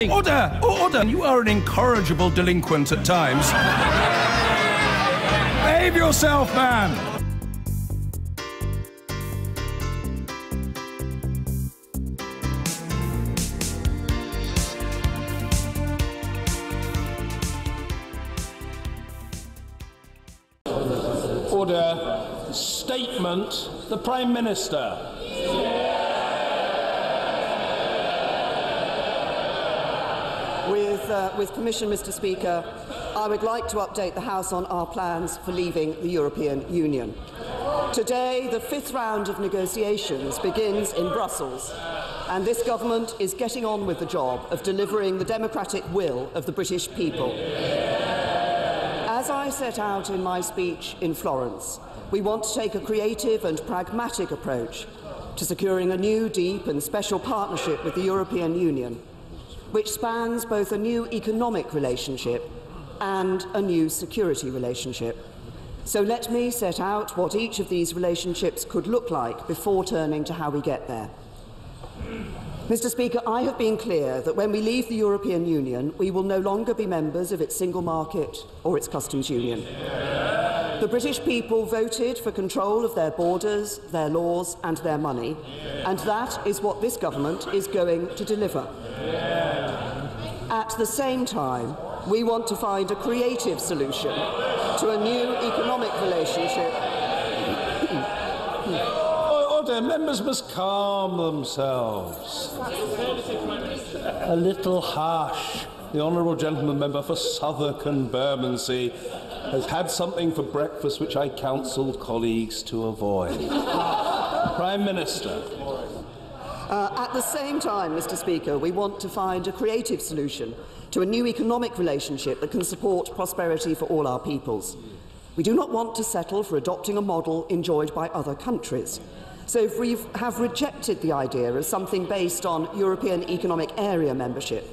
Order! Order! You are an incorrigible delinquent at times. Behave yourself, man! Order. Statement. The Prime Minister. With permission, Mr. Speaker, I would like to update the House on our plans for leaving the European Union. Today, the fifth round of negotiations begins in Brussels, and this government is getting on with the job of delivering the democratic will of the British people. As I set out in my speech in Florence, we want to take a creative and pragmatic approach to securing a new, deep and special partnership with the European Union, which spans both a new economic relationship and a new security relationship. So let me set out what each of these relationships could look like before turning to how we get there. Mr. Speaker, I have been clear that when we leave the European Union, we will no longer be members of its single market or its customs union. The British people voted for control of their borders, their laws and their money, and that is what this government is going to deliver. At the same time, we want to find a creative solution to a new economic relationship. Order. Members must calm themselves. A little harsh. The Honourable Gentleman Member for Southwark and Bermondsey has had something for breakfast which I counselled colleagues to avoid. Prime Minister. At the same time, Mr. Speaker, we want to find a creative solution to a new economic relationship that can support prosperity for all our peoples. We do not want to settle for adopting a model enjoyed by other countries. So if we have rejected the idea of something based on European Economic Area membership,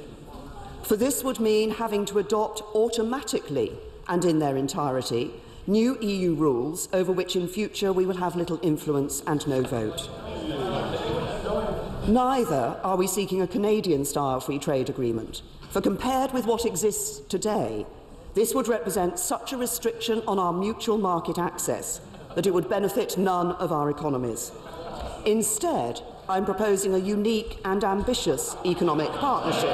for this would mean having to adopt automatically and in their entirety new EU rules over which in future we will have little influence and no vote. Neither are we seeking a Canadian-style free trade agreement, for compared with what exists today, this would represent such a restriction on our mutual market access that it would benefit none of our economies. Instead, I'm proposing a unique and ambitious economic partnership.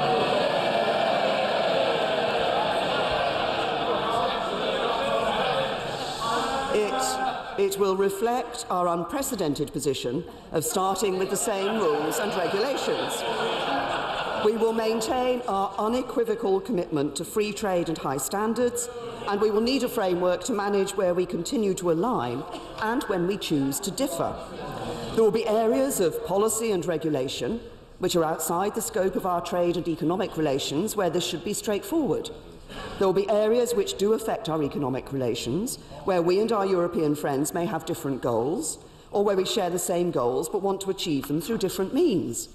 It will reflect our unprecedented position of starting with the same rules and regulations. We will maintain our unequivocal commitment to free trade and high standards, and we will need a framework to manage where we continue to align and when we choose to differ. There will be areas of policy and regulation which are outside the scope of our trade and economic relations where this should be straightforward. There will be areas which do affect our economic relations, where we and our European friends may have different goals, or where we share the same goals but want to achieve them through different means.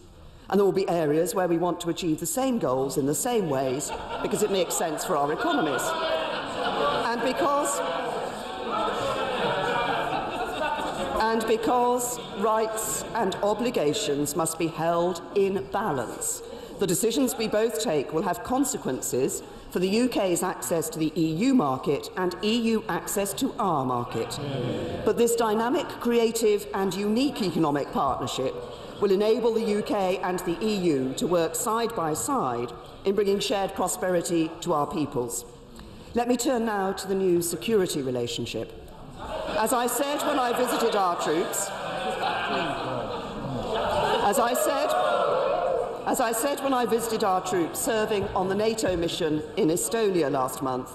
And there will be areas where we want to achieve the same goals in the same ways because it makes sense for our economies. And because rights and obligations must be held in balance, the decisions we both take will have consequences for the UK's access to the EU market and EU access to our market. But this dynamic, creative and unique economic partnership will enable the UK and the EU to work side by side in bringing shared prosperity to our peoples. Let me turn now to the new security relationship. As I said when I visited our troops, when I visited our troops serving on the NATO mission in Estonia last month,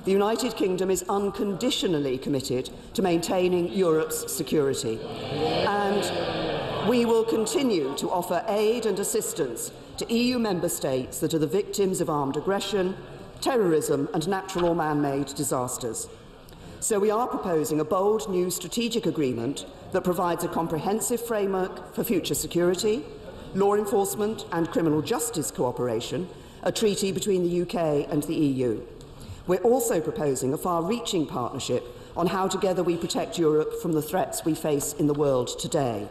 the United Kingdom is unconditionally committed to maintaining Europe's security. And we will continue to offer aid and assistance to EU member states that are the victims of armed aggression, terrorism and natural or man-made disasters. So we are proposing a bold new strategic agreement that provides a comprehensive framework for future security, law enforcement and criminal justice cooperation, a treaty between the UK and the EU. We're also proposing a far-reaching partnership on how together we protect Europe from the threats we face in the world today.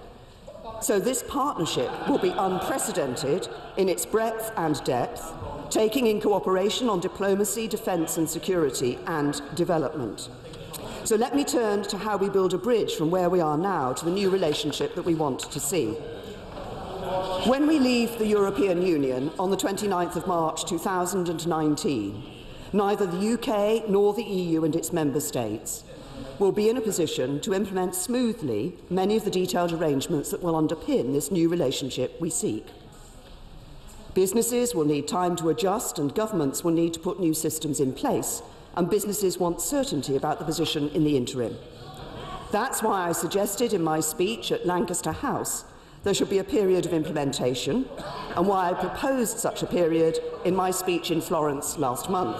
So this partnership will be unprecedented in its breadth and depth, taking in cooperation on diplomacy, defence and security and development. So let me turn to how we build a bridge from where we are now to the new relationship that we want to see. When we leave the European Union on the 29th of March 2019, neither the UK nor the EU and its member states will be in a position to implement smoothly many of the detailed arrangements that will underpin this new relationship we seek. Businesses will need time to adjust and governments will need to put new systems in place, and businesses want certainty about the position in the interim. That's why I suggested in my speech at Lancaster House there should be a period of implementation, and why I proposed such a period in my speech in Florence last month.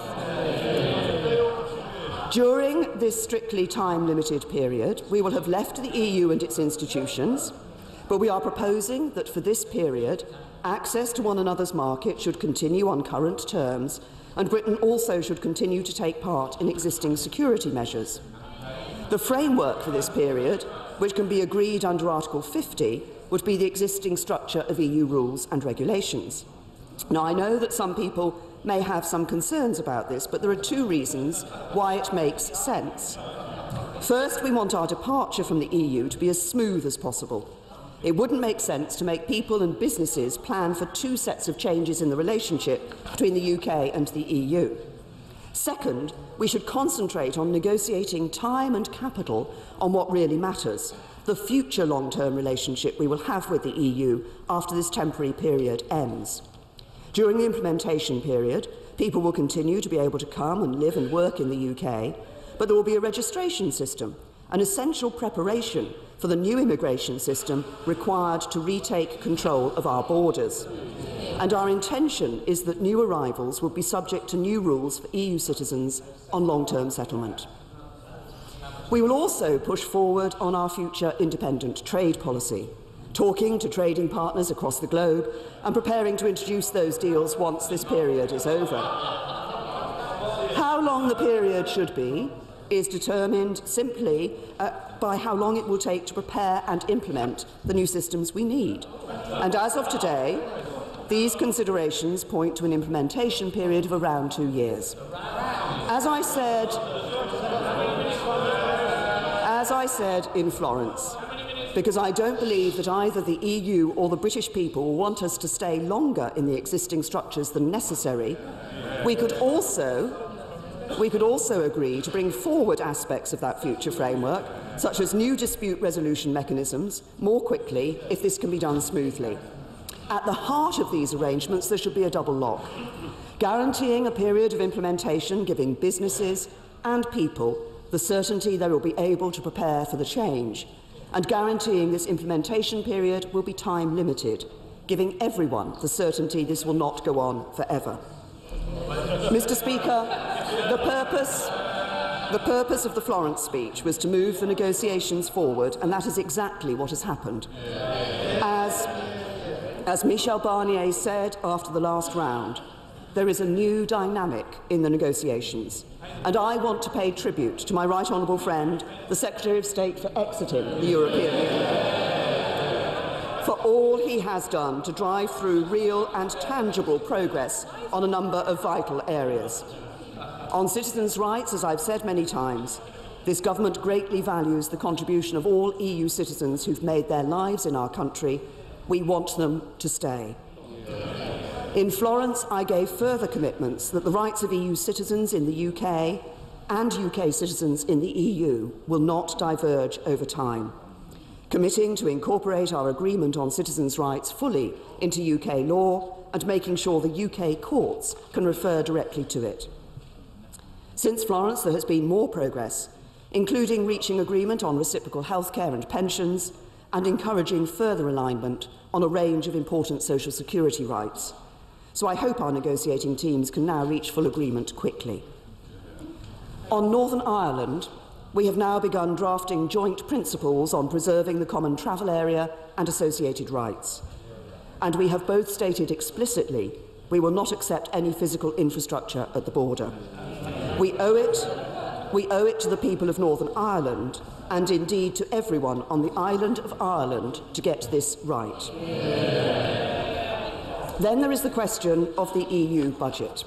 During this strictly time-limited period, we will have left the EU and its institutions, but we are proposing that for this period, access to one another's market should continue on current terms, and Britain also should continue to take part in existing security measures. The framework for this period, which can be agreed under Article 50, would be the existing structure of EU rules and regulations. Now, I know that some people may have some concerns about this, but there are two reasons why it makes sense. First, we want our departure from the EU to be as smooth as possible. It wouldn't make sense to make people and businesses plan for two sets of changes in the relationship between the UK and the EU. Second, we should concentrate on negotiating time and capital on what really matters, the future long-term relationship we will have with the EU after this temporary period ends. During the implementation period, people will continue to be able to come and live and work in the UK, but there will be a registration system, an essential preparation for the new immigration system required to retake control of our borders. And our intention is that new arrivals will be subject to new rules for EU citizens on long-term settlement. We will also push forward on our future independent trade policy, talking to trading partners across the globe and preparing to introduce those deals once this period is over. How long the period should be is determined simply by how long it will take to prepare and implement the new systems we need. And as of today, these considerations point to an implementation period of around 2 years. As I said in Florence, because I don't believe that either the EU or the British people want us to stay longer in the existing structures than necessary, we could also agree to bring forward aspects of that future framework, such as new dispute resolution mechanisms, more quickly if this can be done smoothly. At the heart of these arrangements, there should be a double lock, guaranteeing a period of implementation giving businesses and people the certainty they will be able to prepare for the change, and guaranteeing this implementation period will be time-limited, giving everyone the certainty this will not go on forever. Mr. Speaker, the purpose of the Florence speech was to move the negotiations forward, and that is exactly what has happened. As Michel Barnier said after the last round, there is a new dynamic in the negotiations, and I want to pay tribute to my right honourable friend, the Secretary of State for exiting the European Union, for all he has done to drive through real and tangible progress on a number of vital areas. On citizens' rights, as I've said many times, this government greatly values the contribution of all EU citizens who've made their lives in our country. We want them to stay. In Florence, I gave further commitments that the rights of EU citizens in the UK and UK citizens in the EU will not diverge over time, committing to incorporate our agreement on citizens' rights fully into UK law and making sure the UK courts can refer directly to it. Since Florence, there has been more progress, including reaching agreement on reciprocal healthcare and pensions and encouraging further alignment on a range of important social security rights. So I hope our negotiating teams can now reach full agreement quickly. On Northern Ireland, we have now begun drafting joint principles on preserving the common travel area and associated rights. And we have both stated explicitly we will not accept any physical infrastructure at the border. We owe it We owe it to the people of Northern Ireland, and indeed to everyone on the island of Ireland, to get this right. Then there is the question of the EU budget.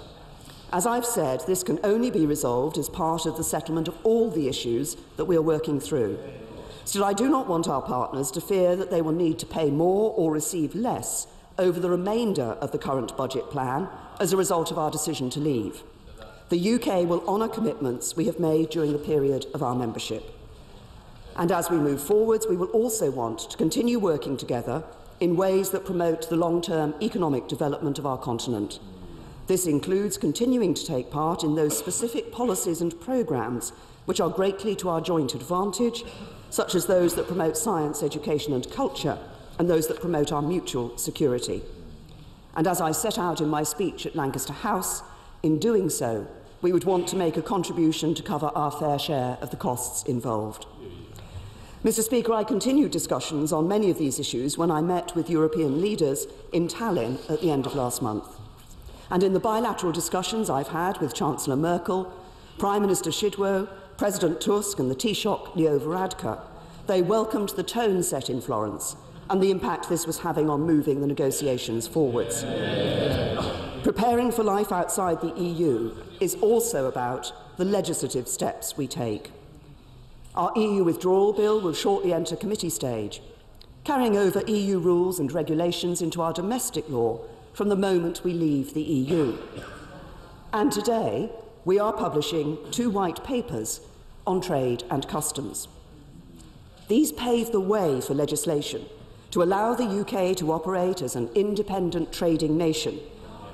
As I've said, this can only be resolved as part of the settlement of all the issues that we are working through. Still, I do not want our partners to fear that they will need to pay more or receive less over the remainder of the current budget plan as a result of our decision to leave. The UK will honour commitments we have made during the period of our membership. And as we move forwards, we will also want to continue working together in ways that promote the long-term economic development of our continent. This includes continuing to take part in those specific policies and programmes which are greatly to our joint advantage, such as those that promote science, education and culture, and those that promote our mutual security. And as I set out in my speech at Lancaster House, in doing so, we would want to make a contribution to cover our fair share of the costs involved. Mr. Speaker, I continued discussions on many of these issues when I met with European leaders in Tallinn at the end of last month. And in the bilateral discussions I've had with Chancellor Merkel, Prime Minister Szydło, President Tusk and the Taoiseach Leo Varadkar, they welcomed the tone set in Florence and the impact this was having on moving the negotiations forwards. Preparing for life outside the EU is also about the legislative steps we take. Our EU withdrawal bill will shortly enter committee stage, carrying over EU rules and regulations into our domestic law from the moment we leave the EU. And today, we are publishing 2 white papers on trade and customs. These pave the way for legislation to allow the UK to operate as an independent trading nation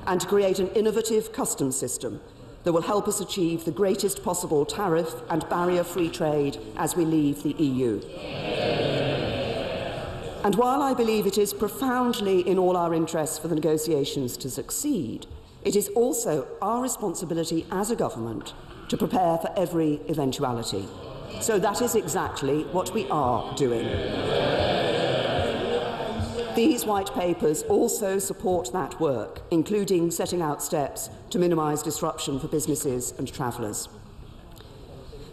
and to create an innovative customs system that will help us achieve the greatest possible tariff and barrier-free trade as we leave the EU. And while I believe it is profoundly in all our interests for the negotiations to succeed, it is also our responsibility as a government to prepare for every eventuality. So that is exactly what we are doing. These white papers also support that work, including setting out steps to minimise disruption for businesses and travellers.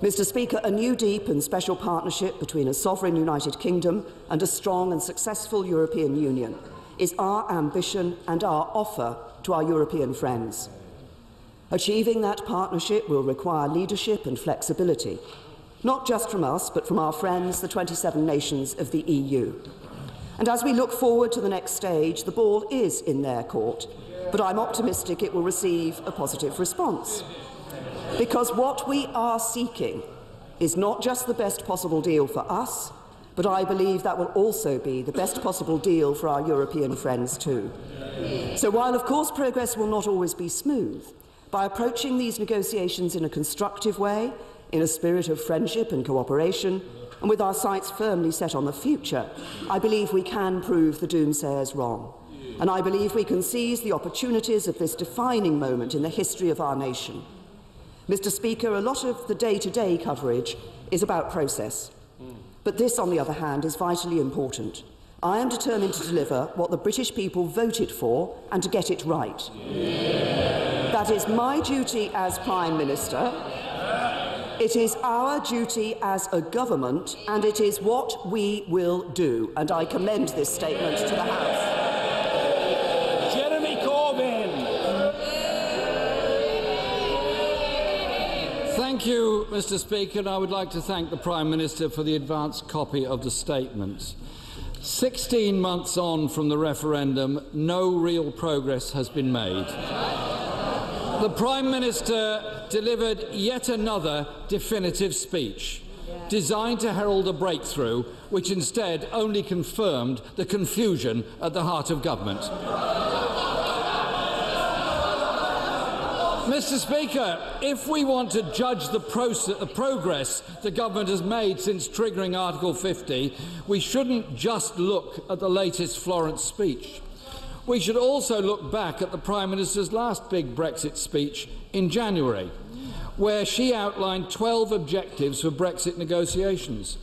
Mr. Speaker, a new deep and special partnership between a sovereign United Kingdom and a strong and successful European Union is our ambition and our offer to our European friends. Achieving that partnership will require leadership and flexibility, not just from us, but from our friends, the 27 nations of the EU. And as we look forward to the next stage, the ball is in their court, but I'm optimistic it will receive a positive response. Because what we are seeking is not just the best possible deal for us, but I believe that will also be the best possible deal for our European friends too. So while of course progress will not always be smooth, by approaching these negotiations in a constructive way, in a spirit of friendship and cooperation, and with our sights firmly set on the future, I believe we can prove the doomsayers wrong. And I believe we can seize the opportunities of this defining moment in the history of our nation. Mr. Speaker, a lot of the day-to-day coverage is about process. But this, on the other hand, is vitally important. I am determined to deliver what the British people voted for and to get it right. That is my duty as Prime Minister. It is our duty as a government, and it is what we will do. And I commend this statement to the House. Jeremy Corbyn. Thank you, Mr. Speaker, and I would like to thank the Prime Minister for the advanced copy of the statement. 16 months on from the referendum, no real progress has been made. The Prime Minister delivered yet another definitive speech, designed to herald a breakthrough, which instead only confirmed the confusion at the heart of government. Mr. Speaker, if we want to judge the progress the government has made since triggering Article 50, we shouldn't just look at the latest Florence speech. We should also look back at the Prime Minister's last big Brexit speech in January, where she outlined 12 objectives for Brexit negotiations.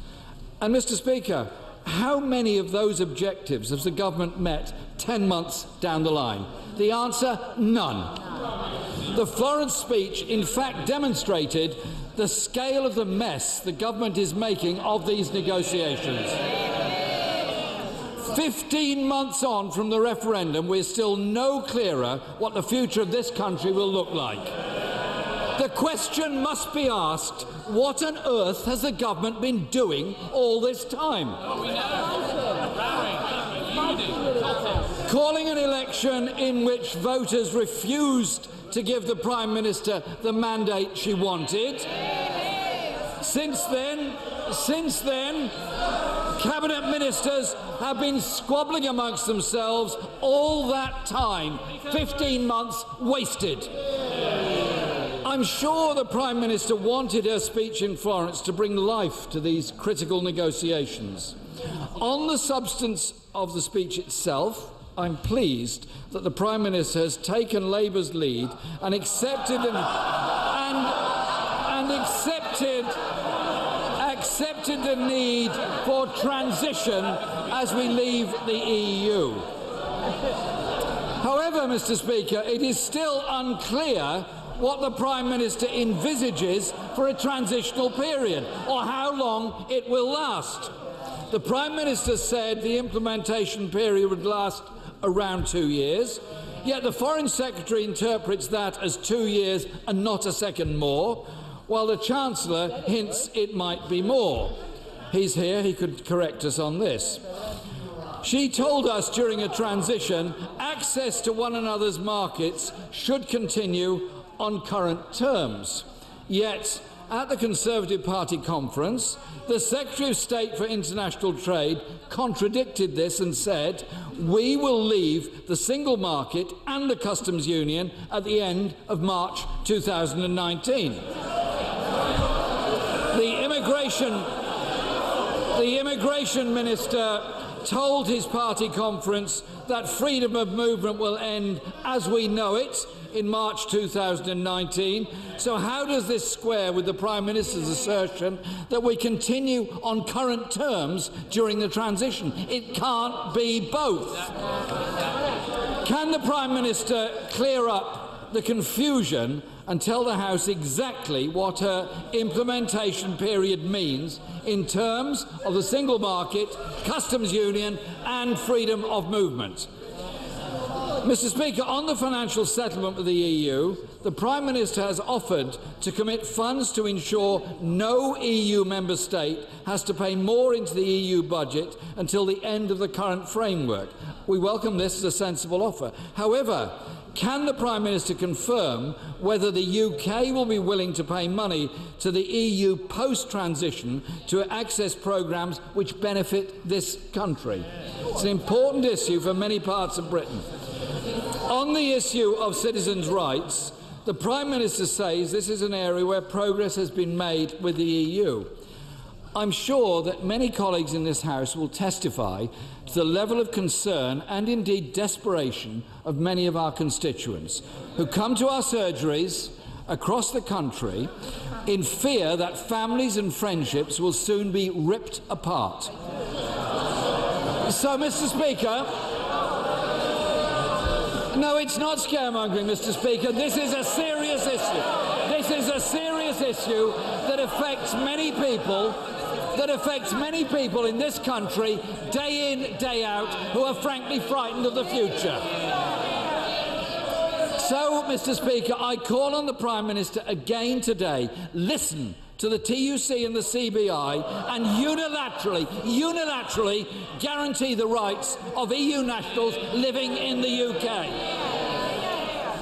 And, Mr. Speaker, how many of those objectives has the government met 10 months down the line? The answer, none. The Florence speech, in fact, demonstrated the scale of the mess the government is making of these negotiations. 15 months on from the referendum, we're still no clearer what the future of this country will look like. The question must be asked, what on earth has the government been doing all this time? Calling an election in which voters refused to give the Prime Minister the mandate she wanted. Since then, Cabinet Ministers have been squabbling amongst themselves all that time. 15 months wasted. I'm sure the Prime Minister wanted her speech in Florence to bring life to these critical negotiations. On the substance of the speech itself, I'm pleased that the Prime Minister has taken Labour's lead and accepted the need for transition as we leave the EU. However, Mr. Speaker, it is still unclear what the Prime Minister envisages for a transitional period, or how long it will last. The Prime Minister said the implementation period would last around 2 years, yet the Foreign Secretary interprets that as 2 years and not a second more, while the Chancellor hints it might be more. He's here, he could correct us on this. She told us during a transition, access to one another's markets should continue on current terms. Yet, at the Conservative Party conference, the Secretary of State for International Trade contradicted this and said, we will leave the single market and the customs union at the end of March 2019. The Immigration Minister told his party conference that freedom of movement will end as we know it in March 2019. So how does this square with the Prime Minister's assertion that we continue on current terms during the transition? It can't be both. Can the Prime Minister clear up the confusion and tell the House exactly what her implementation period means in terms of the single market, customs union and freedom of movement? Mr. Speaker, on the financial settlement with the EU, the Prime Minister has offered to commit funds to ensure no EU member state has to pay more into the EU budget until the end of the current framework. We welcome this as a sensible offer. However, can the Prime Minister confirm whether the UK will be willing to pay money to the EU post-transition to access programmes which benefit this country? It's an important issue for many parts of Britain. On the issue of citizens' rights, the Prime Minister says this is an area where progress has been made with the EU. I'm sure that many colleagues in this House will testify to the level of concern and indeed desperation of many of our constituents who come to our surgeries across the country in fear that families and friendships will soon be ripped apart. So, Mr. Speaker, no, it's not scaremongering, Mr. Speaker. This is a serious issue. This is a serious issue that affects many people in this country, day in, day out, who are frankly frightened of the future. So, Mr. Speaker, I call on the Prime Minister again today, listen to the TUC and the CBI and unilaterally guarantee the rights of EU nationals living in the UK.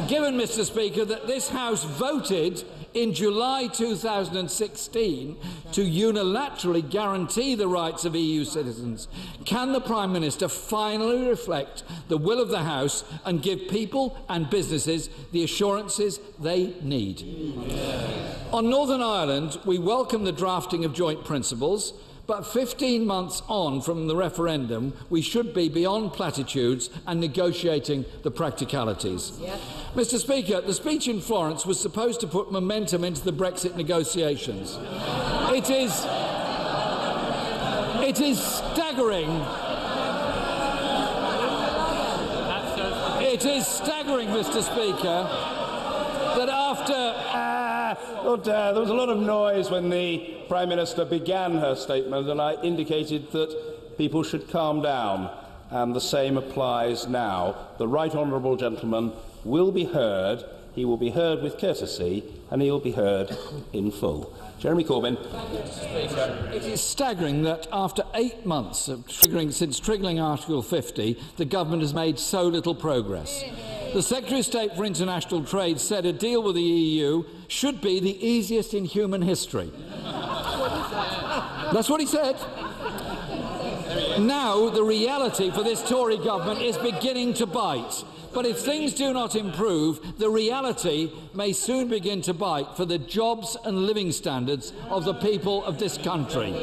Given, Mr. Speaker, that this House voted in July 2016 to unilaterally guarantee the rights of EU citizens, can the Prime Minister finally reflect the will of the House and give people and businesses the assurances they need? On Northern Ireland, we welcome the drafting of joint principles, but 15 months on from the referendum, we should be beyond platitudes and negotiating the practicalities. Yeah. Mr. Speaker, the speech in Florence was supposed to put momentum into the Brexit negotiations. It is staggering. It is staggering, Mr. Speaker, that after There was a lot of noise when the Prime Minister began her statement, and I indicated that people should calm down, and the same applies now. The Right Honourable Gentleman will be heard. He will be heard with courtesy, and he will be heard in full. Jeremy Corbyn. It is staggering that after 8 months since triggering Article 50, the government has made so little progress. The Secretary of State for International Trade said a deal with the EU should be the easiest in human history. That's what he said. Now the reality for this Tory government is beginning to bite. But if things do not improve, the reality may soon begin to bite for the jobs and living standards of the people of this country.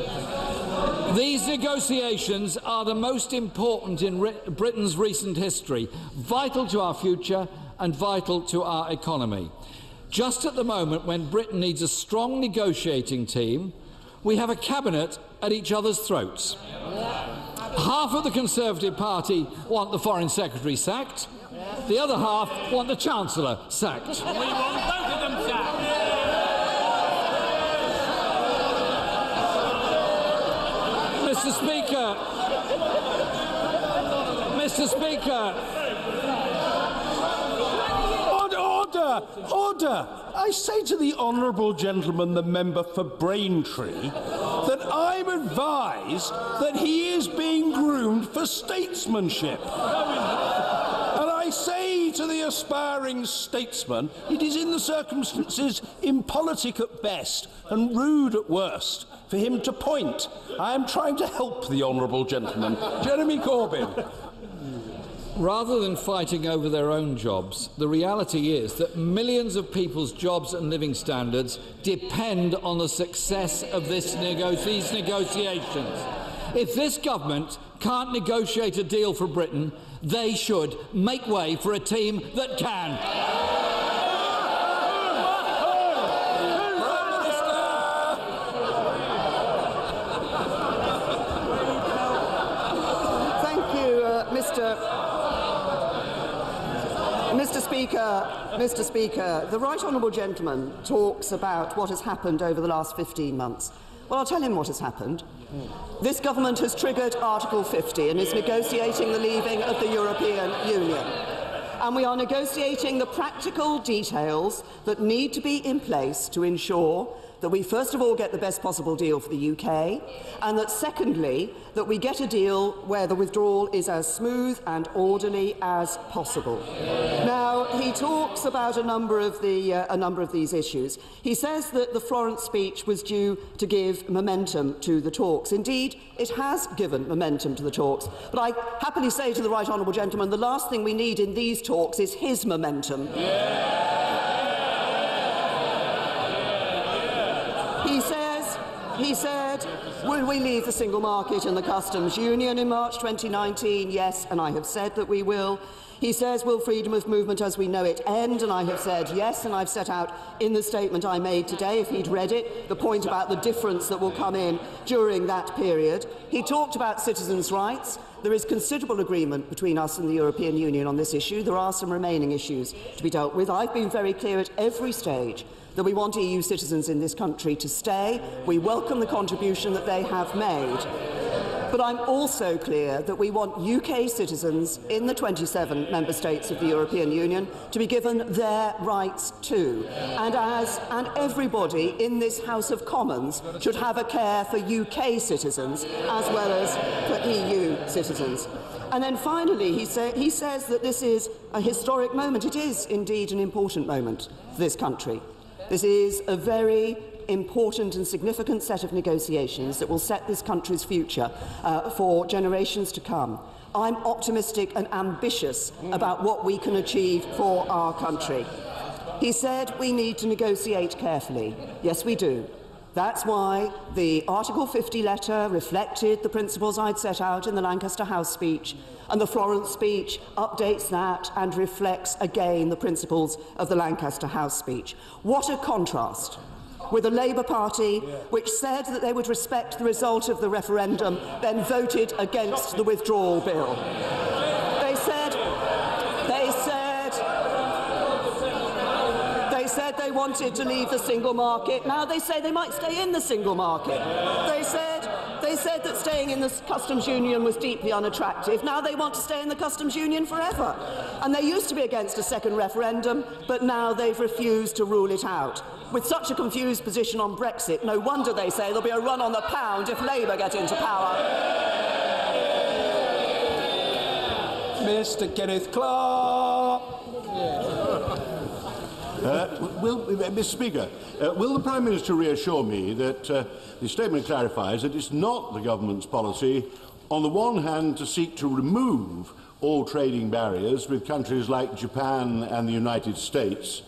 These negotiations are the most important in Britain's recent history, vital to our future and vital to our economy. Just at the moment when Britain needs a strong negotiating team, we have a cabinet at each other's throats. Half of the Conservative Party want the Foreign Secretary sacked. The other half want the Chancellor sacked. We want both of them sacked. Mr. Speaker. Mr. Speaker. Order! I say to the Honourable Gentleman, the member for Braintree, that I'm advised that he is being groomed for statesmanship. And I say to the aspiring statesman, it is in the circumstances impolitic at best and rude at worst for him to point. I am trying to help the Honourable Gentleman. Jeremy Corbyn. Rather than fighting over their own jobs, the reality is that millions of people's jobs and living standards depend on the success of these negotiations. If this government can't negotiate a deal for Britain, they should make way for a team that can. Mr. Speaker, the Right Honourable Gentleman talks about what has happened over the last 15 months. Well, I'll tell him what has happened. This government has triggered Article 50 and is negotiating the leaving of the European Union. And we are negotiating the practical details that need to be in place to ensure that we first of all get the best possible deal for the UK, and that secondly, that we get a deal where the withdrawal is as smooth and orderly as possible. Now, he talks about a number of these issues. He says that the Florence speech was due to give momentum to the talks. Indeed, it has given momentum to the talks. But I happily say to the Right Honourable Gentleman, the last thing we need in these talks is his momentum. He said, will we leave the single market and the customs union in March 2019? Yes, and I have said that we will. He says, will freedom of movement as we know it end? And I have said yes, and I've set out in the statement I made today, if he'd read it, the point about the difference that will come in during that period. He talked about citizens' rights. There is considerable agreement between us and the European Union on this issue. There are some remaining issues to be dealt with. I've been very clear at every stage that we want EU citizens in this country to stay. We welcome the contribution that they have made. But I'm also clear that we want UK citizens in the 27 member states of the European Union to be given their rights too. And everybody in this House of Commons should have a care for UK citizens as well as for EU citizens. And then finally, he says that this is a historic moment. It is indeed an important moment for this country. This is a very important and significant set of negotiations that will set this country's future for generations to come. I'm optimistic and ambitious about what we can achieve for our country. He said we need to negotiate carefully. Yes, we do. That's why the Article 50 letter reflected the principles I'd set out in the Lancaster House speech, and the Florence speech updates that and reflects again the principles of the Lancaster House speech. What a contrast with a Labour Party which said that they would respect the result of the referendum, then voted against the withdrawal bill. They They said they wanted to leave the single market. Now they say they might stay in the single market. They said that staying in the customs union was deeply unattractive. Now they want to stay in the customs union forever. And they used to be against a second referendum, but now they've refused to rule it out. With such a confused position on Brexit, no wonder they say there'll be a run on the pound if Labour get into power. Mr. Kenneth Clark. Mr. Speaker, will the Prime Minister reassure me that the statement clarifies that it's not the government's policy, on the one hand, to seek to remove all trading barriers with countries like Japan and the United States,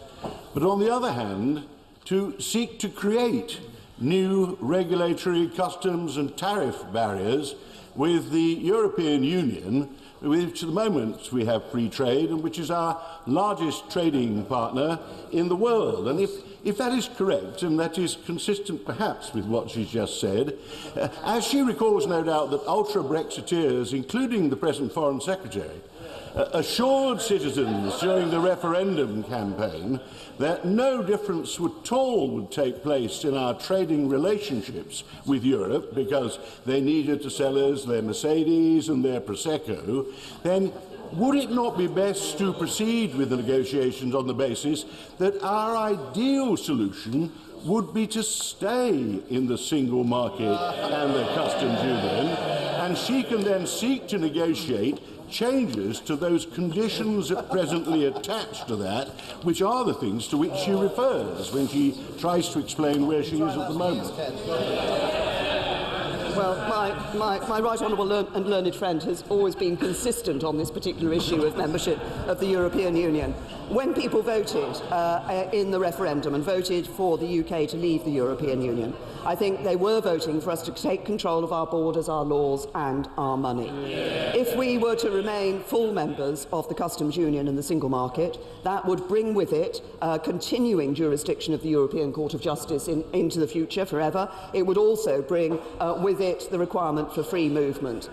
but on the other hand, to seek to create new regulatory, customs and tariff barriers with the European Union, which at the moment we have free trade and which is our largest trading partner in the world. And if that is correct, and that is consistent perhaps with what she's just said, as she recalls no doubt that ultra-Brexiteers, including the present Foreign Secretary, assured citizens during the referendum campaign that no difference at all would take place in our trading relationships with Europe because they needed to sell us their Mercedes and their Prosecco, then would it not be best to proceed with the negotiations on the basis that our ideal solution would be to stay in the single market and the customs union, and she can then seek to negotiate changes to those conditions presently attached to that, which are the things to which she refers when she tries to explain where she is at the moment. Well, my right honourable and learned friend has always been consistent on this particular issue of membership of the European Union. When people voted in the referendum and voted for the UK to leave the European Union, I think they were voting for us to take control of our borders, our laws and our money. If we were to remain full members of the customs union and the single market, that would bring with it continuing jurisdiction of the European Court of Justice into the future forever. It would also bring with it the requirement for free movement.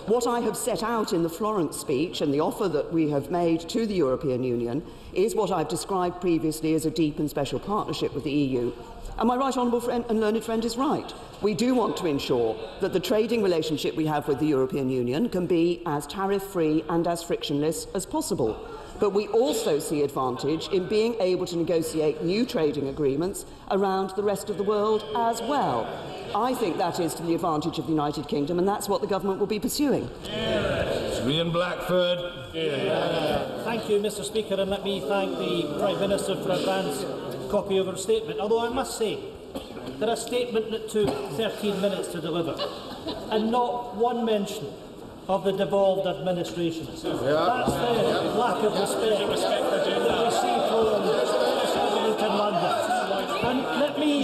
What I have set out in the Florence speech and the offer that we have made to the European Union is what I've described previously as a deep and special partnership with the EU. And my right honourable friend and learned friend is right. We do want to ensure that the trading relationship we have with the European Union can be as tariff-free and as frictionless as possible. But we also see advantage in being able to negotiate new trading agreements around the rest of the world as well. I think that is to the advantage of the United Kingdom, and that's what the government will be pursuing. Ian Blackford. Thank you, Mr. Speaker, and let me thank the Prime Minister for advance copy of her statement. Although I must say that a statement that took 13 minutes to deliver, and not one mention of the devolved administrations. That's the lack of respect that we see from the government in London. And let me...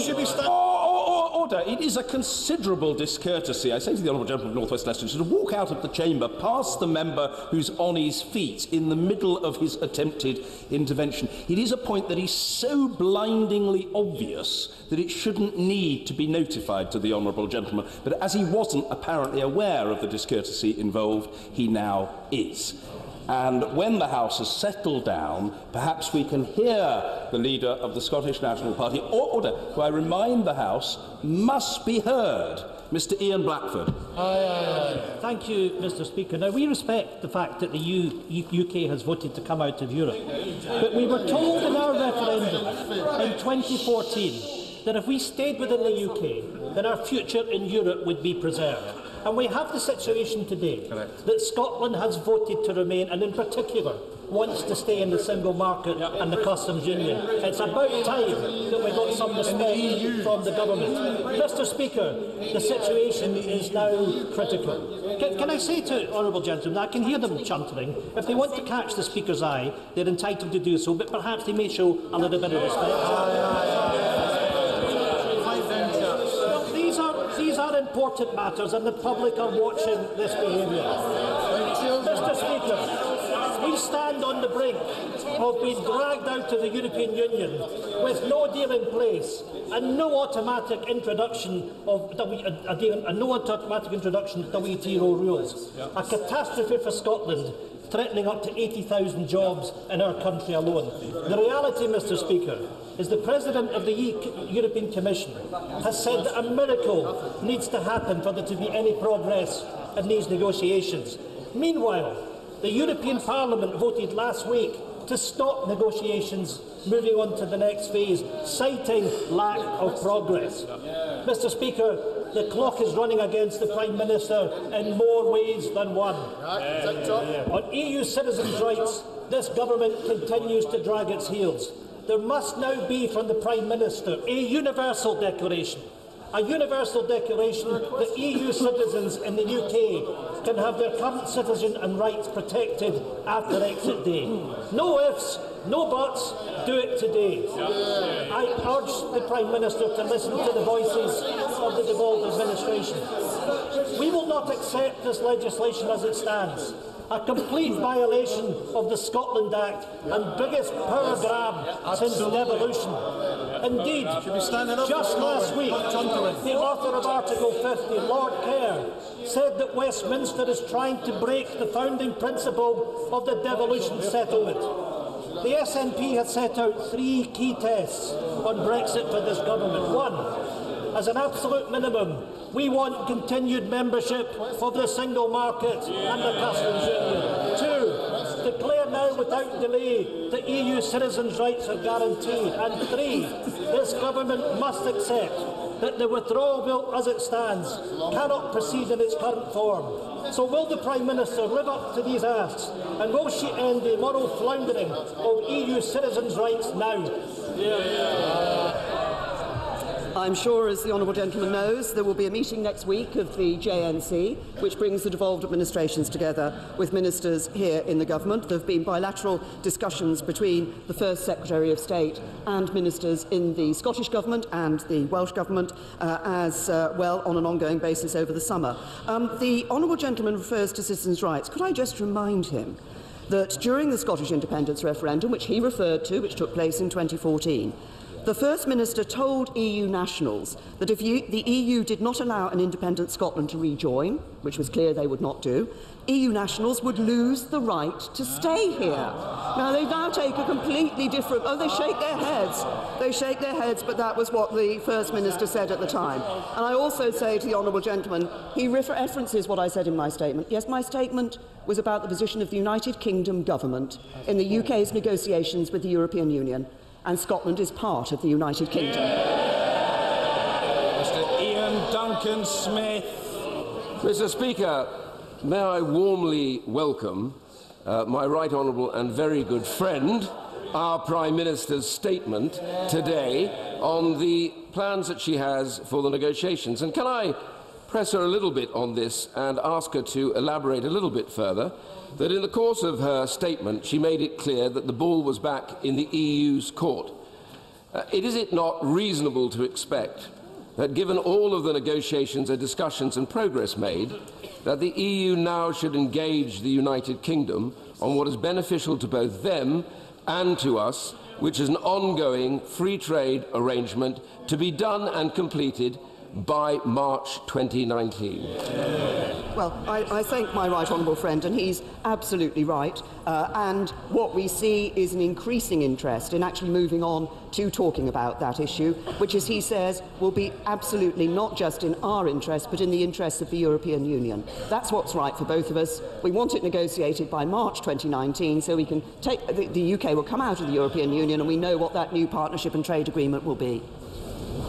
Order. It is a considerable discourtesy, I say to the Honourable Gentleman of North West Leicestershire, to walk out of the chamber past the member who's on his feet in the middle of his attempted intervention. It is a point that is so blindingly obvious that it shouldn't need to be notified to the Honourable Gentleman, but as he wasn't apparently aware of the discourtesy involved, he now is. And when the House has settled down, perhaps we can hear the leader of the Scottish National Party, order, who I remind the House must be heard, Mr. Ian Blackford. Thank you, Mr. Speaker. Now, we respect the fact that the UK has voted to come out of Europe. But we were told in our referendum in 2014 that if we stayed within the UK, then our future in Europe would be preserved. And we have the situation today that Scotland has voted to remain, and in particular wants to stay in the single market and the customs union. It's about time that we got some respect from the government. Mr. Speaker, the situation is now critical. Can I say to honourable gentlemen, I can hear them chuntering. If they want to catch the Speaker's eye, they're entitled to do so, but perhaps they may show a little bit of respect. These are important matters, and the public are watching this behaviour. Mr. Speaker, we stand on the brink of being dragged out of the European Union with no deal in place and no automatic introduction of WTO rules. A catastrophe for Scotland threatening up to 80,000 jobs in our country alone. The reality, Mr Speaker, is the President of the European Commission has said that a miracle needs to happen for there to be any progress in these negotiations. Meanwhile, the European Parliament voted last week to stop negotiations moving on to the next phase, citing lack of progress. Mr Speaker, the clock is running against the Prime Minister in more ways than one. On EU citizens' rights, this government continues to drag its heels. There must now be from the Prime Minister a universal declaration. A universal declaration that EU citizens in the UK can have their current citizen and rights protected after exit day. No ifs, no buts, do it today. I urge the Prime Minister to listen to the voices of the devolved administration. We will not accept this legislation as it stands. A complete violation of the Scotland Act and biggest power grab since devolution. Indeed, just last week, the author of Article 50, Lord Kerr, said that Westminster is trying to break the founding principle of the devolution settlement. The SNP has set out 3 key tests on Brexit for this government. 1, as an absolute minimum, we want continued membership of the single market and the customs union. 2, declare now without delay that EU citizens' rights are guaranteed. And 3, this government must accept that the withdrawal bill as it stands cannot proceed in its current form. So will the Prime Minister live up to these asks, and will she end the moral floundering of EU citizens' rights now? I'm sure, as the honourable gentleman knows, there will be a meeting next week of the JNC, which brings the devolved administrations together with ministers here in the government. There have been bilateral discussions between the First Secretary of State and ministers in the Scottish Government and the Welsh Government as well on an ongoing basis over the summer. The honourable gentleman refers to citizens' rights. Could I just remind him that during the Scottish independence referendum, which he referred to, which took place in 2014, the First Minister told EU nationals that if the EU did not allow an independent Scotland to rejoin, which was clear they would not do, EU nationals would lose the right to stay here. Now, they now take a completely different... Oh, they shake their heads. They shake their heads, but that was what the First Minister said at the time. And I also say to the honourable gentleman, he references what I said in my statement. Yes, my statement was about the position of the United Kingdom government in the UK's negotiations with the European Union. And Scotland is part of the United Kingdom. Mr. Ian Duncan Smith. Mr. Speaker, may I warmly welcome my right honourable and very good friend, our Prime Minister's statement today on the plans that she has for the negotiations. And can I press her a little bit on this and ask her to elaborate a little bit further, that in the course of her statement she made it clear that the ball was back in the EU's court. Is it not reasonable to expect that, given all of the negotiations and discussions and progress made, that the EU now should engage the United Kingdom on what is beneficial to both them and to us, which is an ongoing free trade arrangement to be done and completed by March 2019. Well, I thank my right honourable friend, and he's absolutely right. And what we see is an increasing interest in actually moving on to talking about that issue, which, as he says, will be absolutely not just in our interest, but in the interests of the European Union. That's what's right for both of us. We want it negotiated by March 2019, so we can take the UK will come out of the European Union, and we know what that new partnership and trade agreement will be.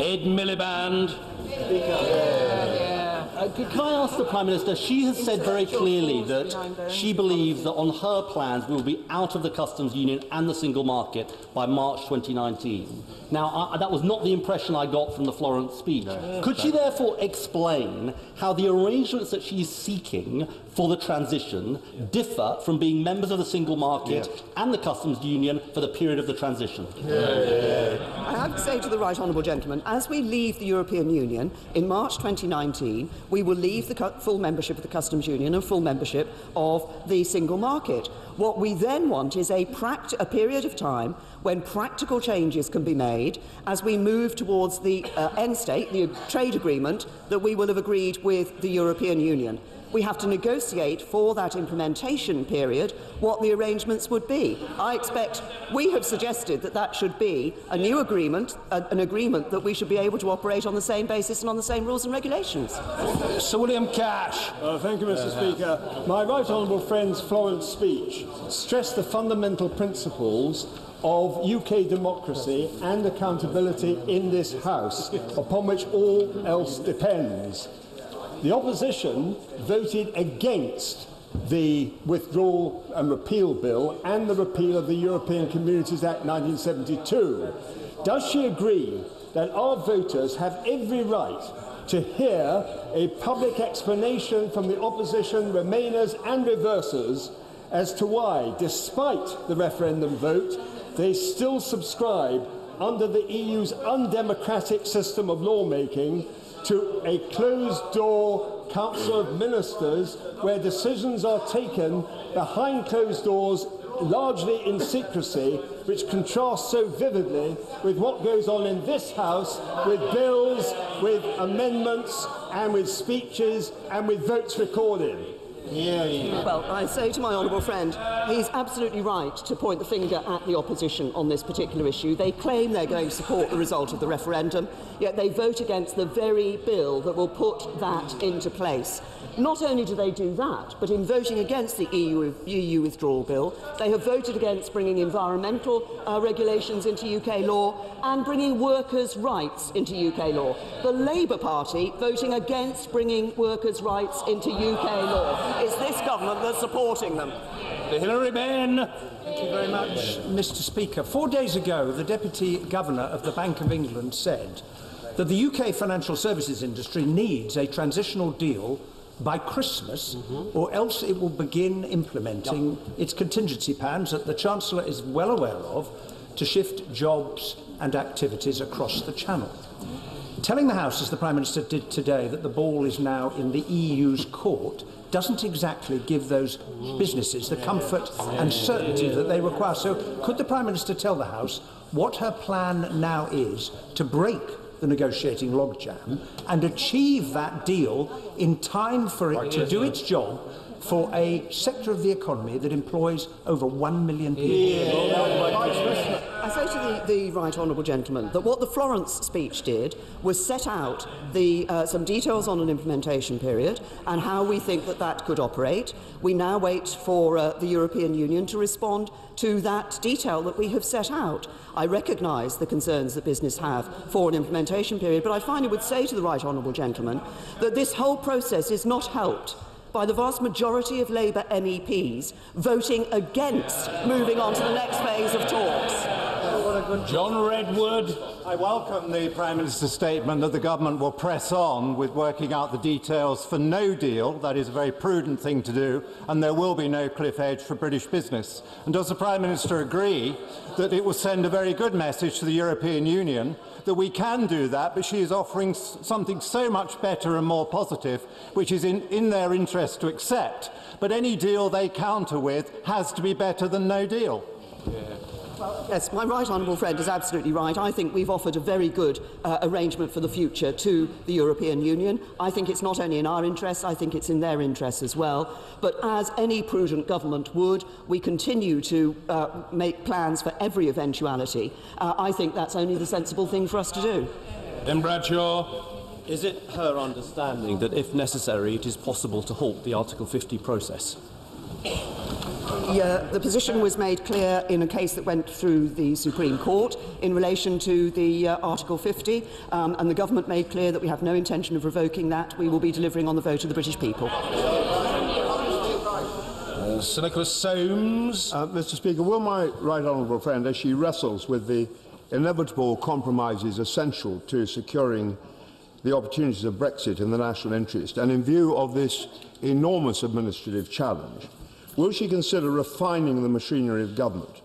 Ed Miliband. Can I ask the Prime Minister, she has said very clearly that she believes that on her plans we will be out of the customs union and the single market by March 2019. Now, that was not the impression I got from the Florence speech. Could she therefore explain how the arrangements that she is seeking for the transition differ from being members of the single market and the customs union for the period of the transition? I have to say to the right honourable gentleman, as we leave the European Union in March 2019, we will leave the full membership of the customs union and full membership of the single market. What we then want is a period of time when practical changes can be made as we move towards the end state, the trade agreement that we will have agreed with the European Union. We have to negotiate for that implementation period what the arrangements would be. I expect we have suggested that that should be a new agreement, an agreement that we should be able to operate on the same basis and on the same rules and regulations. Sir William Cash. Thank you, Mr. Speaker. My right honourable friend's Florence speech stressed the fundamental principles of UK democracy and accountability in this House, upon which all else depends. The opposition voted against the Withdrawal and Repeal Bill and the repeal of the European Communities Act 1972. Does she agree that our voters have every right to hear a public explanation from the opposition, Remainers and Reversers as to why, despite the referendum vote, they still subscribe under the EU's undemocratic system of lawmaking to a closed-door Council of Ministers where decisions are taken behind closed doors, largely in secrecy, which contrasts so vividly with what goes on in this House with bills, with amendments and with speeches and with votes recorded. Well, I say to my honourable friend, he's absolutely right to point the finger at the opposition on this particular issue. They claim they're going to support the result of the referendum, yet they vote against the very bill that will put that into place. Not only do they do that, but in voting against the EU withdrawal bill, they have voted against bringing environmental regulations into UK law and bringing workers' rights into UK law. The Labour Party voting against bringing workers' rights into UK law. It's this government that's supporting them. The Hillary Men. Thank you very much, Mr. Speaker. 4 days ago, the Deputy Governor of the Bank of England said that the UK financial services industry needs a transitional deal by Christmas, or else it will begin implementing its contingency plans that the Chancellor is well aware of to shift jobs and activities across the Channel. Telling the House, as the Prime Minister did today, that the ball is now in the EU's court doesn't exactly give those businesses the comfort and certainty that they require. So could the Prime Minister tell the House what her plan now is to break the negotiating logjam and achieve that deal in time for it to do its job for a sector of the economy that employs over 1 million people? I say to the right honourable gentleman that what the Florence speech did was set out some details on an implementation period and how we think that that could operate. We now wait for the European Union to respond to that detail that we have set out. I recognise the concerns that business have for an implementation period, but I finally would say to the right honourable gentleman that this whole process is not helped by the vast majority of Labour MEPs voting against moving on to the next phase of talks. John Redwood. I welcome the Prime Minister's statement that the government will press on with working out the details for no deal. That is a very prudent thing to do, and there will be no cliff edge for British business. And does the Prime Minister agree that it will send a very good message to the European Union that we can do that, but she is offering something so much better and more positive, which is in their interest to accept. But any deal they counter with has to be better than no deal. Well, yes, my right honourable friend is absolutely right. I think we've offered a very good arrangement for the future to the European Union. I think it's not only in our interests, I think it's in their interests as well. But as any prudent government would, we continue to make plans for every eventuality. I think that's only the sensible thing for us to do. Then Bradshaw. Is it her understanding that, if necessary, it is possible to halt the Article 50 process? The position was made clear in a case that went through the Supreme Court in relation to the Article 50, and the government made clear that we have no intention of revoking that. We will be delivering on the vote of the British people. Sir Nicholas Soames. Mr. Speaker, will my right honourable friend, as she wrestles with the inevitable compromises essential to securing the opportunities of Brexit in the national interest, and in view of this enormous administrative challenge, will she consider refining the machinery of government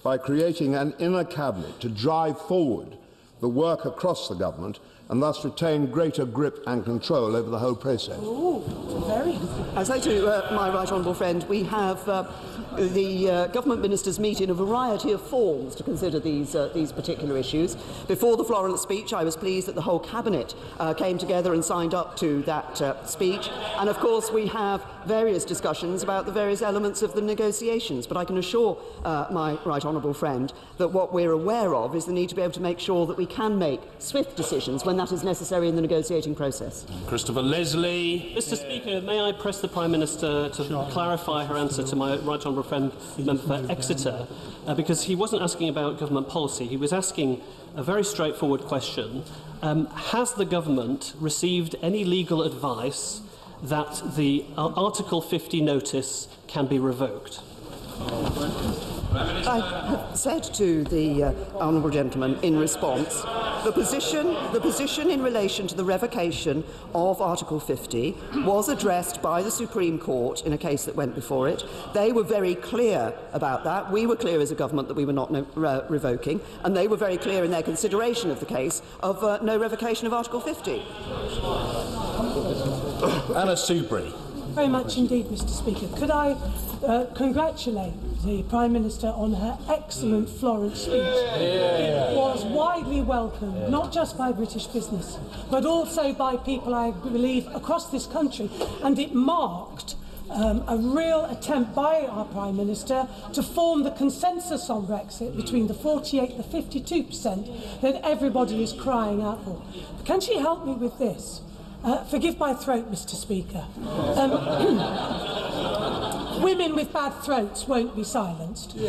by creating an inner cabinet to drive forward but work across the government and thus retain greater grip and control over the whole process? I say to my right honourable friend, we have the government ministers meet in a variety of forms to consider these particular issues. Before the Florence speech, I was pleased that the whole cabinet came together and signed up to that speech. And of course, we have various discussions about the various elements of the negotiations. But I can assure my right honourable friend that what we're aware of is the need to be able to make sure that we can make swift decisions when that is necessary in the negotiating process. Christopher Leslie. Mr. Speaker, may I press the Prime Minister to clarify her answer to my right honourable friend, member for Exeter, because he wasn't asking about government policy. He was asking a very straightforward question. Has the government received any legal advice that the Article 50 notice can be revoked? I have said to the honourable gentleman in response, the position in relation to the revocation of Article 50 was addressed by the Supreme Court in a case that went before it. They were very clear about that. We were clear as a government that we were not revoking, and they were very clear in their consideration of the case of no revocation of Article 50. Anna Soubry. Very much indeed, Mr. Speaker. Could I congratulate the Prime Minister on her excellent Florence speech? It was widely welcomed, not just by British business, but also by people, I believe, across this country, and it marked a real attempt by our Prime Minister to form the consensus on Brexit between the 48% and the 52% that everybody is crying out for. Can she help me with this? Forgive my throat, Mr. Speaker. Women with bad throats won't be silenced. I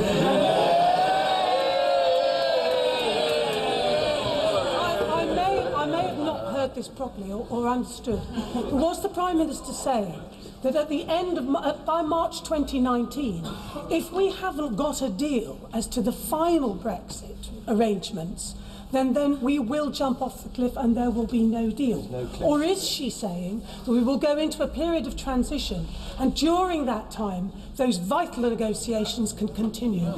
may have not heard this properly or understood. But was the Prime Minister saying that at the end of by March 2019, if we haven't got a deal as to the final Brexit arrangements, then we will jump off the cliff and there will be no deal? Or is she saying that we will go into a period of transition and during that time those vital negotiations can continue?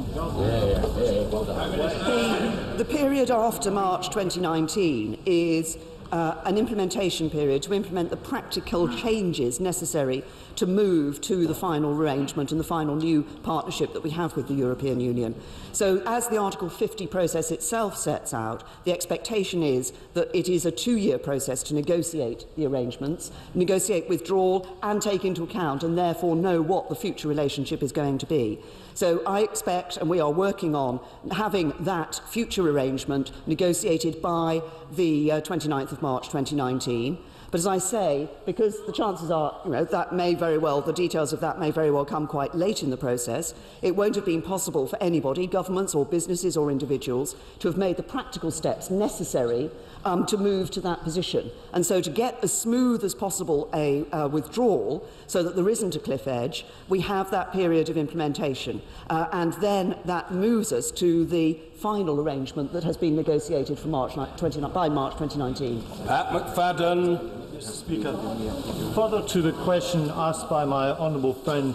The period after March 2019 is an implementation period to implement the practical changes necessary to move to the final arrangement and the final new partnership that we have with the European Union. So as the Article 50 process itself sets out, the expectation is that it is a 2-year process to negotiate the arrangements, negotiate withdrawal and take into account and therefore know what the future relationship is going to be. So I expect, and we are working on, having that future arrangement negotiated by the 29th of March 2019. But as I say, because the chances are, that may very well, the details of that may very well come quite late in the process, it won't have been possible for anybody, governments or businesses or individuals, to have made the practical steps necessary to move to that position. And so to get as smooth as possible a withdrawal so that there isn't a cliff edge, we have that period of implementation. And then that moves us to the final arrangement that has been negotiated for by March 2019. Pat McFadden. Mr. Speaker, further to the question asked by my honourable friend,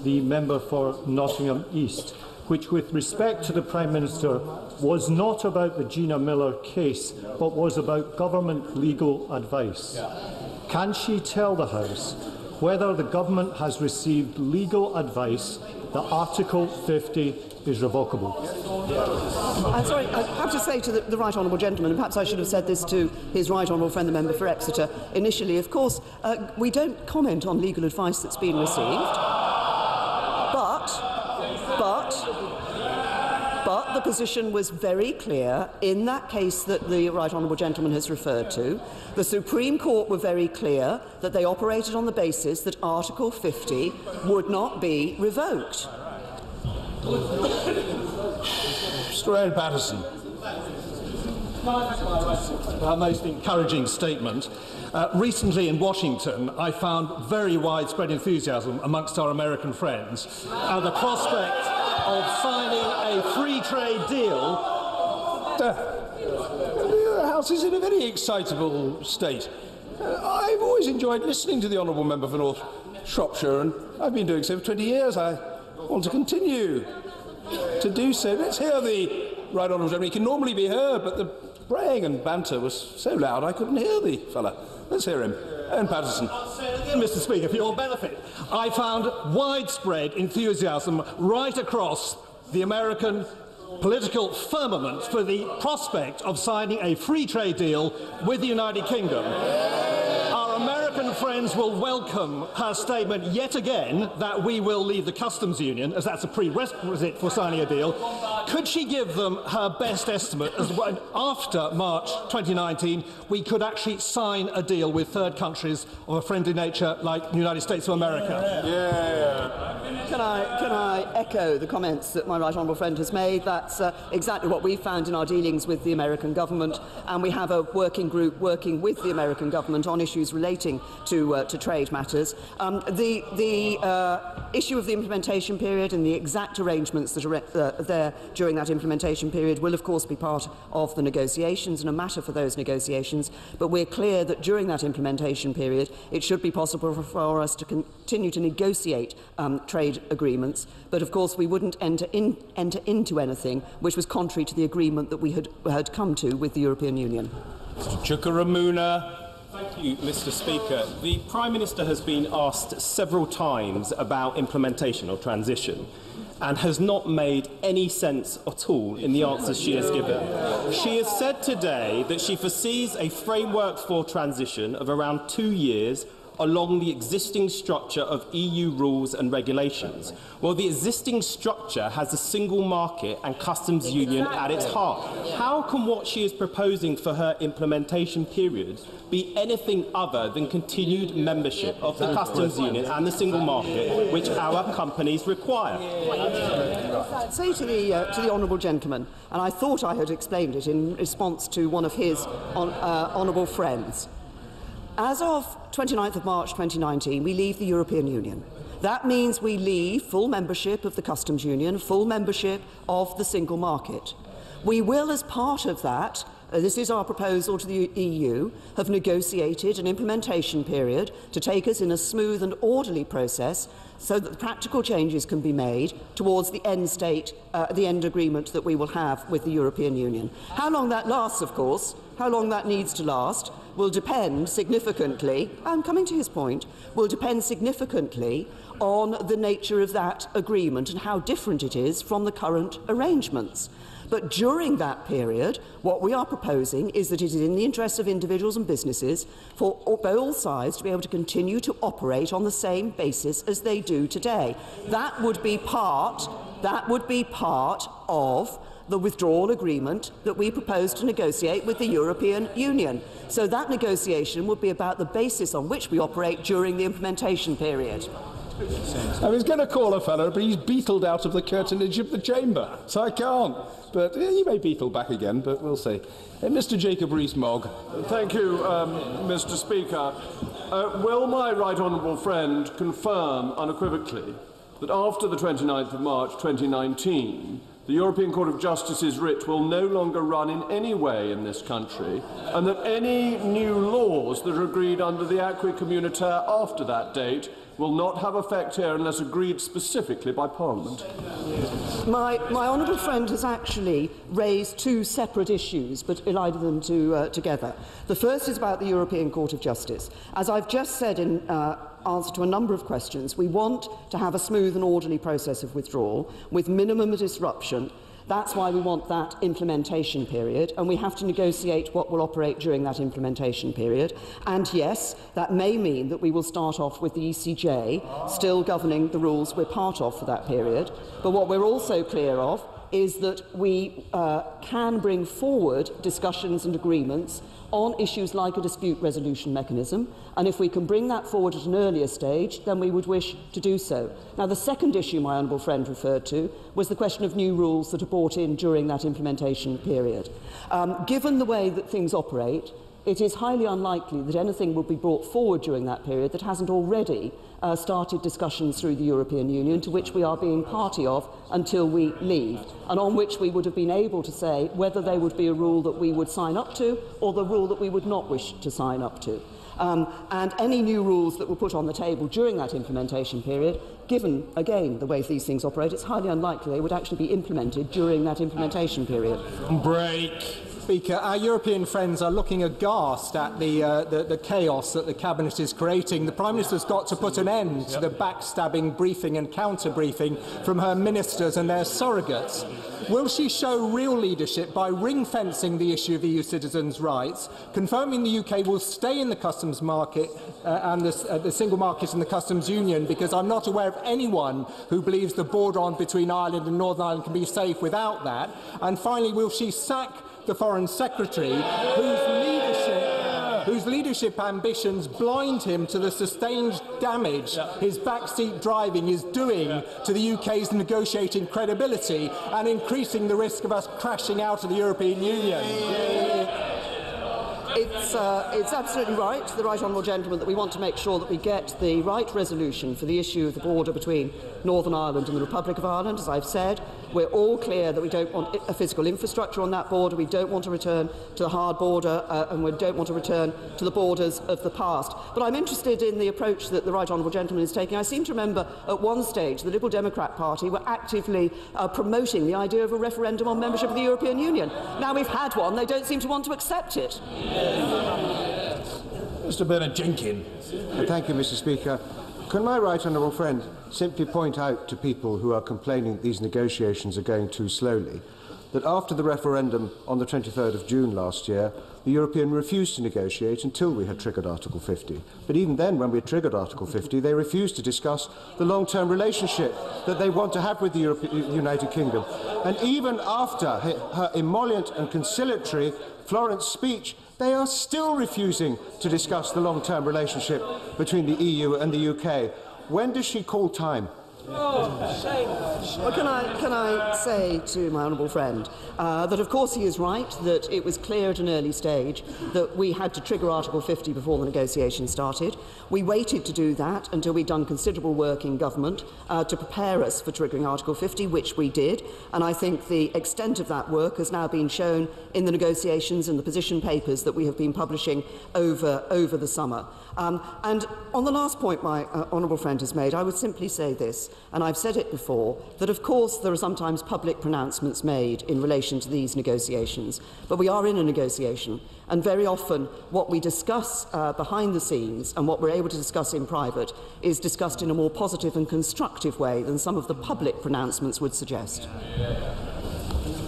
the member for Nottingham East, which with respect to the Prime Minister was not about the Gina Miller case, but was about government legal advice. Can she tell the House whether the government has received legal advice that Article 50 is revocable? I'm sorry, I have to say to the right honourable gentleman, and perhaps I should have said this to his right honourable friend, the member for Exeter, initially, of course, we don't comment on legal advice that's been received, but the position was very clear in that case that the right honourable gentleman has referred to. The Supreme Court were very clear that they operated on the basis that Article 50 would not be revoked. Mr. Owen Patterson. Our most encouraging statement. Recently in Washington, I found very widespread enthusiasm amongst our American friends at the prospect of signing a free trade deal. The House is in a very excitable state. I've always enjoyed listening to the Honourable Member for North Shropshire, and I've been doing so for 20 years. I want to continue to do so. Let's hear the Right Honourable Gentleman. He can normally be heard, but the braying and banter was so loud I couldn't hear the fella. Let's hear him. Owen Patterson. Mr. Speaker, for your benefit, I found widespread enthusiasm right across the American political firmament for the prospect of signing a free trade deal with the United Kingdom. Our American friends will welcome her statement yet again that we will leave the customs union, as that's a prerequisite for signing a deal. Could she give them her best estimate as when, after March 2019, we could actually sign a deal with third countries of a friendly nature like the United States of America? Can I echo the comments that my right honourable friend has made? That's exactly what we found in our dealings with the American government, and we have a working group working with the American government on issues relating to trade matters. The issue of the implementation period and the exact arrangements that are there during that implementation period will of course be part of the negotiations and a matter for those negotiations, but we're clear that during that implementation period it should be possible for us to continue to negotiate trade agreements, but of course we wouldn't enter into anything which was contrary to the agreement that we had come to with the European Union. Mr. Chukaramuna. Thank you, Mr. Speaker. The Prime Minister has been asked several times about implementation or transition and has not made any sense at all in the answers she has given. She has said today that she foresees a framework for transition of around 2 years along the existing structure of EU rules and regulations. Well, the existing structure has a single market and customs union at its heart. How can what she is proposing for her implementation period be anything other than continued membership of the customs union and the single market, which our companies require? I'd say to the honourable gentleman, and I thought I had explained it in response to one of his honourable friends, as of 29th of March 2019, we leave the European Union. That means we leave full membership of the customs union, full membership of the single market. We will, as part of that, this is our proposal to the EU, have negotiated an implementation period to take us in a smooth and orderly process so that the practical changes can be made towards the end state, the end agreement that we will have with the European Union. How long that lasts, of course, how long that needs to last, will depend significantly, I'm coming to his point, will depend significantly on the nature of that agreement and how different it is from the current arrangements. But during that period, what we are proposing is that it is in the interests of individuals and businesses for both sides to be able to continue to operate on the same basis as they do today. That would be part of the withdrawal agreement that we propose to negotiate with the European Union. So that negotiation would be about the basis on which we operate during the implementation period. I was going to call a fellow, but he's beetled out of the curtainage of the chamber, so I can't. But he may beetle back again, but we'll see. Mr. Jacob Rees-Mogg. Thank you, Mr. Speaker. Will my right honourable friend confirm unequivocally that after the 29th of March 2019, the European Court of Justice's writ will no longer run in any way in this country, and that any new laws that are agreed under the acquis communautaire after that date will not have effect here unless agreed specifically by Parliament? My honourable friend has actually raised two separate issues, but allied them together. The first is about the European Court of Justice. As I've just said in answer to a number of questions, we want to have a smooth and orderly process of withdrawal with minimum disruption. That's why we want that implementation period, and we have to negotiate what will operate during that implementation period. And yes, that may mean that we will start off with the ECJ still governing the rules we're part of for that period. But what we're also clear of is that we can bring forward discussions and agreements on issues like a dispute resolution mechanism, and if we can bring that forward at an earlier stage, then we would wish to do so. Now, the second issue my honourable friend referred to was the question of new rules that are brought in during that implementation period. Given the way that things operate, it is highly unlikely that anything will be brought forward during that period that hasn't already started discussions through the European Union, to which we are being party of until we leave, and on which we would have been able to say whether there would be a rule that we would sign up to or the rule that we would not wish to sign up to. And any new rules that were put on the table during that implementation period, given, again, the way these things operate, it's highly unlikely they would actually be implemented during that implementation period. Break. Speaker, our European friends are looking aghast at the chaos that the Cabinet is creating. The Prime Minister's got to put an end to the backstabbing briefing and counter-briefing from her ministers and their surrogates. Will she show real leadership by ring-fencing the issue of EU citizens' rights, confirming the UK will stay in the customs market and the single market and the customs union, because I'm not aware of anyone who believes the border on between Ireland and Northern Ireland can be safe without that? And finally, will she sack the Foreign Secretary, whose leadership ambitions blind him to the sustained damage his backseat driving is doing to the UK's negotiating credibility and increasing the risk of us crashing out of the European Union? It's absolutely right, the Right Honourable Gentleman, that we want to make sure that we get the right resolution for the issue of the border between Northern Ireland and the Republic of Ireland. As I've said, we're all clear that we don't want a physical infrastructure on that border, we don't want to return to the hard border, and we don't want to return to the borders of the past. But I'm interested in the approach that the Right Honourable Gentleman is taking. I seem to remember at one stage the Liberal Democrat Party were actively promoting the idea of a referendum on membership of the European Union. Now we've had one, they don't seem to want to accept it. Mr. Bernard Jenkins. Thank you, Mr. Speaker. Can my right honourable friend simply point out to people who are complaining that these negotiations are going too slowly that after the referendum on the 23rd of June last year, the European refused to negotiate until we had triggered Article 50. But even then, when we had triggered Article 50, they refused to discuss the long-term relationship that they want to have with the United Kingdom. And even after her emollient and conciliatory Florence speech, they are still refusing to discuss the long-term relationship between the EU and the UK. When does she call time? Oh, shame. Well, can I say to my honourable friend that of course he is right, that it was clear at an early stage that we had to trigger Article 50 before the negotiations started. We waited to do that until we'd done considerable work in government to prepare us for triggering Article 50, which we did, and I think the extent of that work has now been shown in the negotiations and the position papers that we have been publishing over the summer. And on the last point my honourable friend has made, I would simply say this, and I've said it before, that of course there are sometimes public pronouncements made in relation to these negotiations, but we are in a negotiation, and very often what we discuss behind the scenes and what we're able to discuss in private is discussed in a more positive and constructive way than some of the public pronouncements would suggest.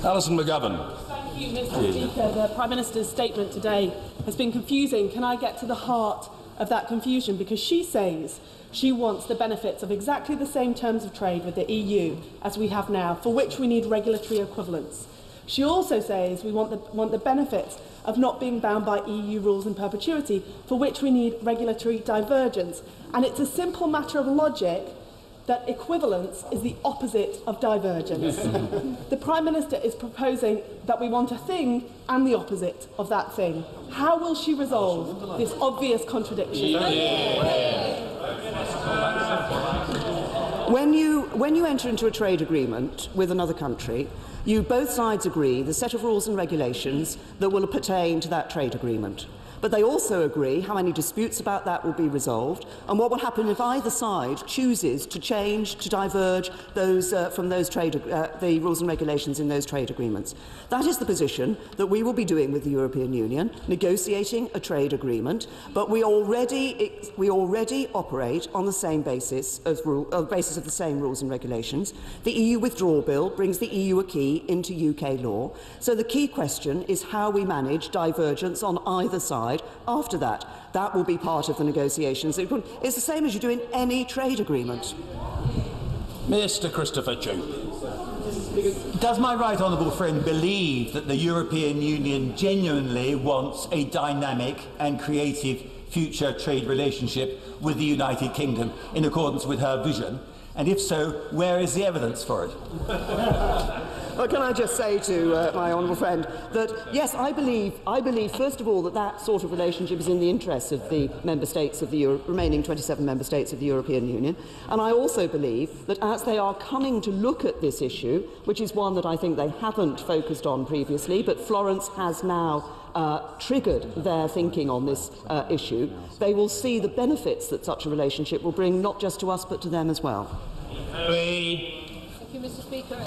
Alison McGovern. Thank you, Mr. Speaker. The Prime Minister's statement today has been confusing. Can I get to the heart of that confusion? Because she says she wants the benefits of exactly the same terms of trade with the EU as we have now, for which we need regulatory equivalence. She also says we want the benefits of not being bound by EU rules in perpetuity, for which we need regulatory divergence. And it's a simple matter of logic that equivalence is the opposite of divergence. The Prime Minister is proposing that we want a thing and the opposite of that thing. How will she resolve this obvious contradiction? When you enter into a trade agreement with another country, both sides agree the set of rules and regulations that will pertain to that trade agreement. But they also agree how many disputes about that will be resolved and what will happen if either side chooses to change, to diverge those, from those the rules and regulations in those trade agreements. That is the position that we will be doing with the European Union, negotiating a trade agreement, but we already operate on the same basis of the same rules and regulations. The EU Withdrawal Bill brings the EU acquis into UK law, so the key question is how we manage divergence on either side after that. That will be part of the negotiations. It's the same as you do in any trade agreement. Mr. Christopher Chu. Does my right honourable friend believe that the European Union genuinely wants a dynamic and creative future trade relationship with the United Kingdom in accordance with her vision? And if so, where is the evidence for it? Well, can I just say to my honourable friend that, yes, I believe, first of all, that sort of relationship is in the interests of the member states of the remaining 27 member states of the European Union. And I also believe that as they are coming to look at this issue, which is one that I think they haven't focused on previously, but Florence has now triggered their thinking on this issue, they will see the benefits that such a relationship will bring, not just to us, but to them as well. Thank you, Mr. Speaker.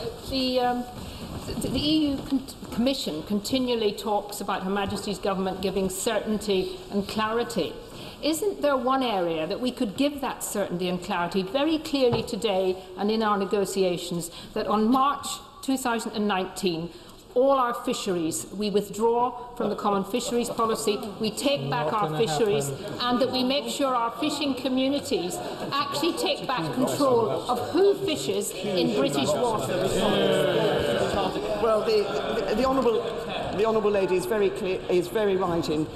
The EU Commission continually talks about Her Majesty's government giving certainty and clarity. Isn't there one area that we could give that certainty and clarity very clearly today and in our negotiations, that on March 2019, all our fisheries, we withdraw from the common fisheries policy, we take back our fisheries, and that we make sure our fishing communities actually take back control of who fishes in British waters? Well, the honourable lady is very clear, is very right in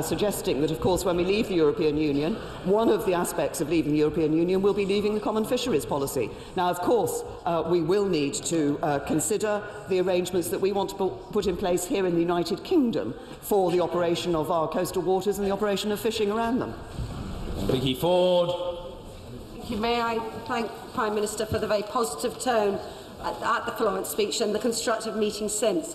suggesting that, of course, when we leave the European Union, one of the aspects of leaving the European Union will be leaving the common fisheries policy. Now, of course, we will need to consider the arrangements that we want to put in place here in the United Kingdom for the operation of our coastal waters and the operation of fishing around them. Vicky Ford. Thank you. May I thank the Prime Minister for the very positive tone at the Florence speech and the constructive meeting since.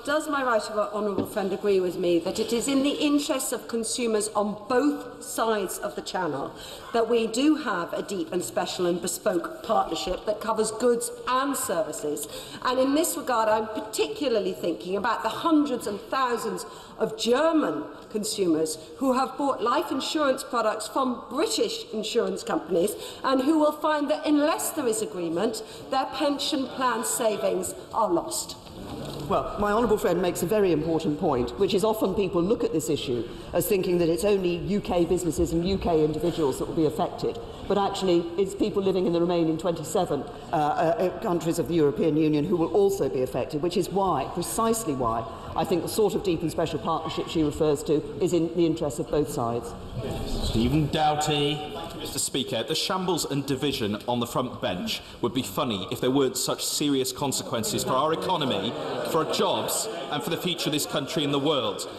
Does my right honourable friend agree with me that it is in the interests of consumers on both sides of the Channel that we do have a deep and special and bespoke partnership that covers goods and services? And in this regard, I'm particularly thinking about the hundreds and thousands of German consumers who have bought life insurance products from British insurance companies and who will find that unless there is agreement, their pension plan savings are lost. Well, my honourable friend makes a very important point, which is often people look at this issue as thinking that it's only UK businesses and UK individuals that will be affected. But actually, it's people living in the remaining 27 countries of the European Union who will also be affected, which is why, precisely why, I think the sort of deep and special partnership she refers to is in the interests of both sides. Stephen Doughty. Mr. Speaker, the shambles and division on the front bench would be funny if there weren't such serious consequences for our economy, for our jobs and for the future of this country and the world.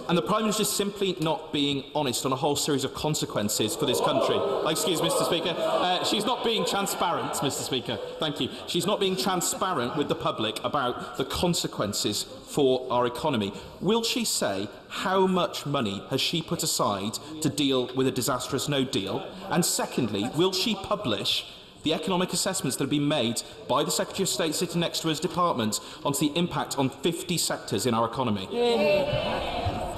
And the Prime Minister is simply not being honest on a whole series of consequences for this country. Excuse me, Mr. Speaker. She's not being transparent, Mr. Speaker. Thank you. She's not being transparent with the public about the consequences for our economy. Will she say how much money has she put aside to deal with a disastrous no deal? And secondly, will she publish the economic assessments that have been made by the Secretary of State sitting next to his department onto the impact on 50 sectors in our economy?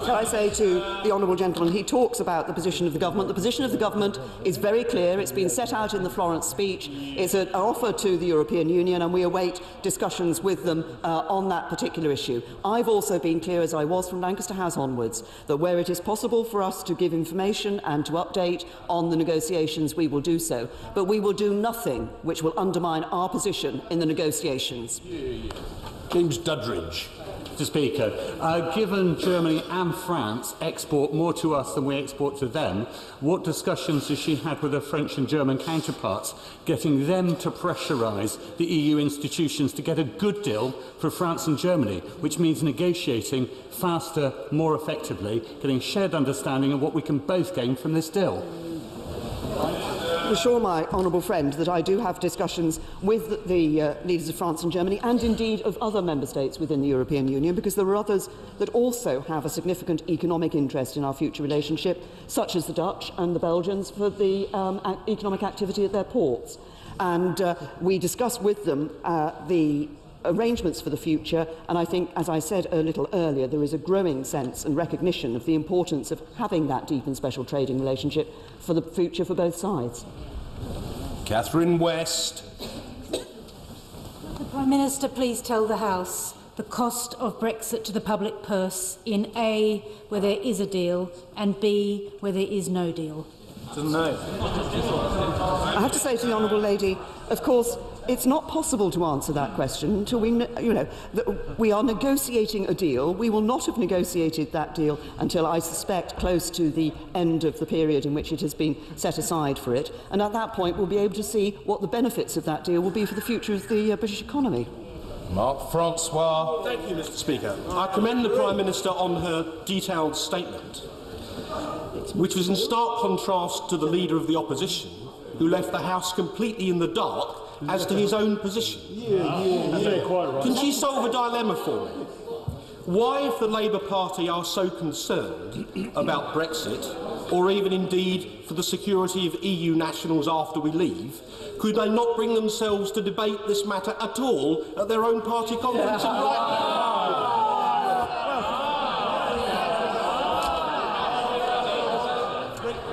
Shall I say to the honourable gentleman, he talks about the position of the government. The position of the government is very clear. It's been set out in the Florence speech. It's an offer to the European Union, and we await discussions with them on that particular issue. I've also been clear, as I was from Lancaster House onwards, that where it is possible for us to give information and to update on the negotiations, we will do so. But we will do nothing which will undermine our position in the negotiations. James Duddridge. Mr. Speaker, given Germany and France export more to us than we export to them, what discussions has she had with her French and German counterparts, getting them to pressurise the EU institutions to get a good deal for France and Germany, which means negotiating faster, more effectively, getting shared understanding of what we can both gain from this deal? I assure my honourable friend that I do have discussions with the leaders of France and Germany, and indeed of other member states within the European Union, because there are others that also have a significant economic interest in our future relationship, such as the Dutch and the Belgians for the economic activity at their ports. And we discuss with them the arrangements for the future, and I think, as I said a little earlier, there is a growing sense and recognition of the importance of having that deep and special trading relationship for the future for both sides. Catherine West. The Prime Minister please tell the House the cost of Brexit to the public purse in A, where there is a deal, and B, where there is no deal? Doesn't know. I have to say to the honourable lady, of course, it's not possible to answer that question until we are negotiating a deal. We will not have negotiated that deal until, I suspect, close to the end of the period in which it has been set aside for it. And at that point, we'll be able to see what the benefits of that deal will be for the future of the British economy. Mark Francois. Thank you, Mr. Speaker. I commend the Prime Minister on her detailed statement, which was in stark contrast to the Leader of the Opposition, who left the House completely in the dark as to his own position. Can she solve a dilemma for me? Why, if the Labour Party are so concerned about Brexit, or even indeed for the security of EU nationals after we leave, could they not bring themselves to debate this matter at all at their own party conference in Brighton?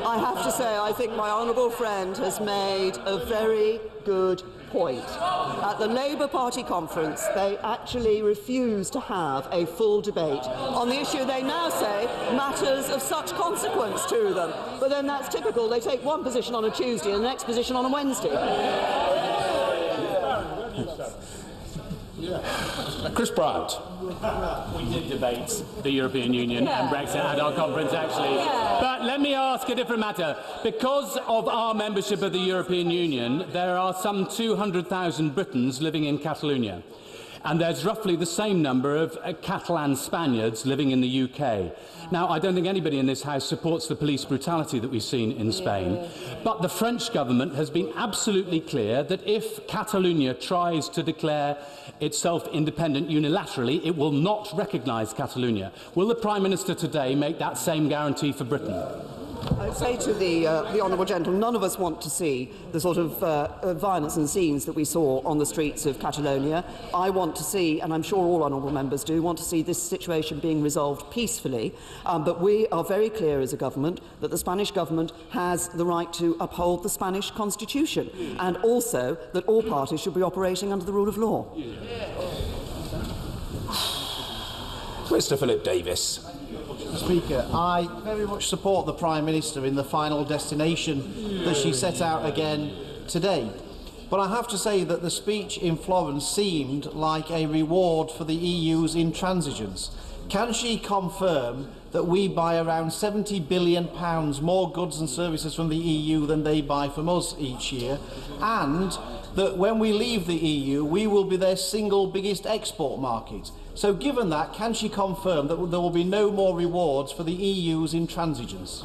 I have to say, I think my honourable friend has made a very good point. At the Labour Party conference, they actually refused to have a full debate on the issue they now say matters of such consequence to them. But then that's typical. They take one position on a Tuesday and the next position on a Wednesday. Chris Bryant. We did debate the European Union and Brexit at our conference, actually. But let me ask a different matter. Because of our membership of the European Union, there are some 200,000 Britons living in Catalonia. And there's roughly the same number of Catalan Spaniards living in the UK. Now, I don't think anybody in this House supports the police brutality that we've seen in Spain, but the French government has been absolutely clear that if Catalonia tries to declare itself independent unilaterally, it will not recognise Catalonia. Will the Prime Minister today make that same guarantee for Britain? I'd say to the honourable gentleman, none of us want to see the sort of violence and scenes that we saw on the streets of Catalonia. I want to see, and I'm sure all honourable members do, want to see this situation being resolved peacefully. But we are very clear as a government that the Spanish government has the right to uphold the Spanish constitution, and also that all parties should be operating under the rule of law. Mr. Philip Davis. Speaker, I very much support the Prime Minister in the final destination that she set out again today. But I have to say that the speech in Florence seemed like a reward for the EU's intransigence. Can she confirm that we buy around £70 billion more goods and services from the EU than they buy from us each year, and that when we leave the EU, we will be their single biggest export market? So given that, can she confirm that there will be no more rewards for the EU's intransigence?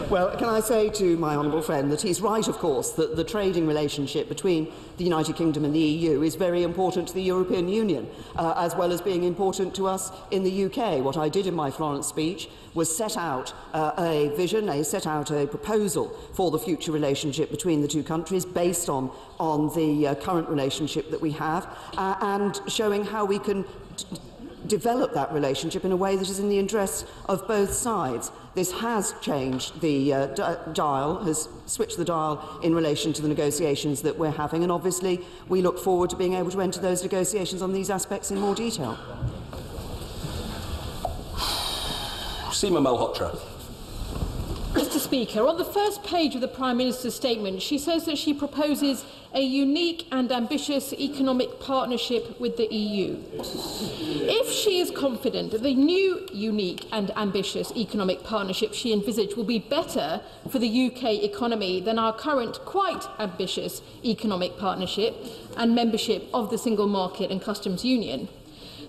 Well, can I say to my honourable friend that he's right, of course, that the trading relationship between the United Kingdom and the EU is very important to the European Union, as well as being important to us in the UK. What I did in my Florence speech was set out a vision, set out a proposal for the future relationship between the two countries based on the current relationship that we have, and showing how we can develop that relationship in a way that is in the interests of both sides. This has changed the dial, has switched the dial in relation to the negotiations that we're having, and obviously we look forward to being able to enter those negotiations on these aspects in more detail. Seema Malhotra. Mr. Speaker, on the first page of the Prime Minister's statement, she says that she proposes a unique and ambitious economic partnership with the EU. If she is confident that the new unique and ambitious economic partnership she envisaged will be better for the UK economy than our current quite ambitious economic partnership and membership of the single market and customs union,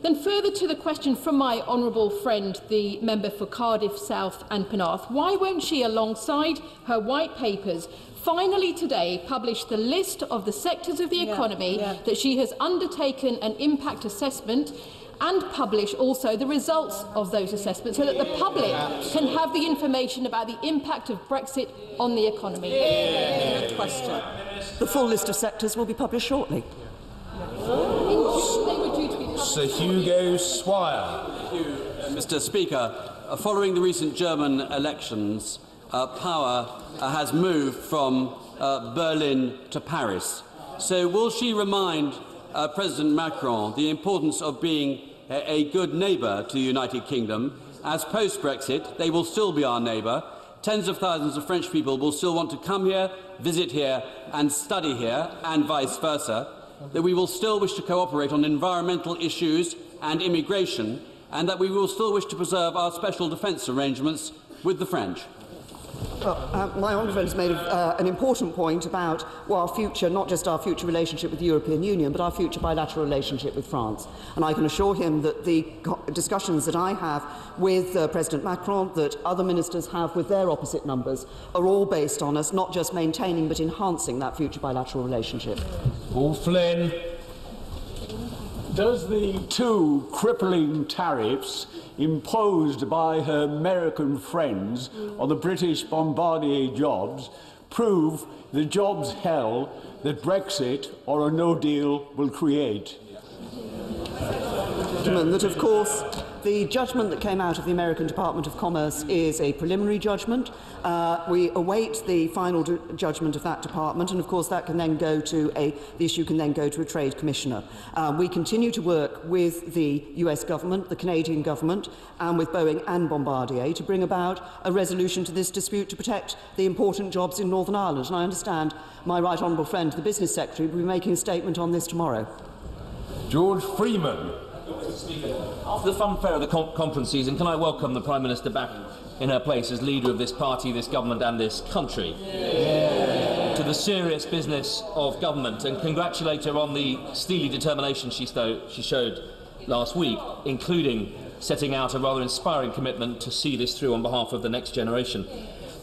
then further to the question from my honourable friend, the member for Cardiff South and Penarth, why won't she, alongside her white papers, finally today publish the list of the sectors of the economy that she has undertaken an impact assessment, and publish also the results of those assessments so that the public can have the information about the impact of Brexit on the economy? Good question. The full list of sectors will be published shortly. Sir Hugo Swire. Mr. Speaker, following the recent German elections, power has moved from Berlin to Paris. So will she remind President Macron the importance of being a good neighbour to the United Kingdom, as post-Brexit they will still be our neighbour? Tens of thousands of French people will still want to come here, visit here and study here, and vice versa. That we will still wish to cooperate on environmental issues and immigration, and that we will still wish to preserve our special defence arrangements with the French. My honourable friend has made an important point about our future, not just our future relationship with the European Union, but our future bilateral relationship with France. And I can assure him that the discussions that I have with President Macron, that other ministers have with their opposite numbers, are all based on us not just maintaining but enhancing that future bilateral relationship. Paul Flynn. Does the 2 crippling tariffs imposed by her American friends on the British Bombardier jobs prove the jobs hell that Brexit or a no deal will create? That, of course, the judgment that came out of the American Department of Commerce is a preliminary judgment. We await the final judgment of that department, and of course that can then go to the issue can then go to a trade commissioner. We continue to work with the US government, the Canadian government, and with Boeing and Bombardier to bring about a resolution to this dispute to protect the important jobs in Northern Ireland. And I understand my right honourable friend, the Business Secretary, will be making a statement on this tomorrow. George Freeman. After the funfair of the conference season, can I welcome the Prime Minister back in her place as leader of this party, this government and this country to the serious business of government, and congratulate her on the steely determination she showed last week, including setting out a rather inspiring commitment to see this through on behalf of the next generation.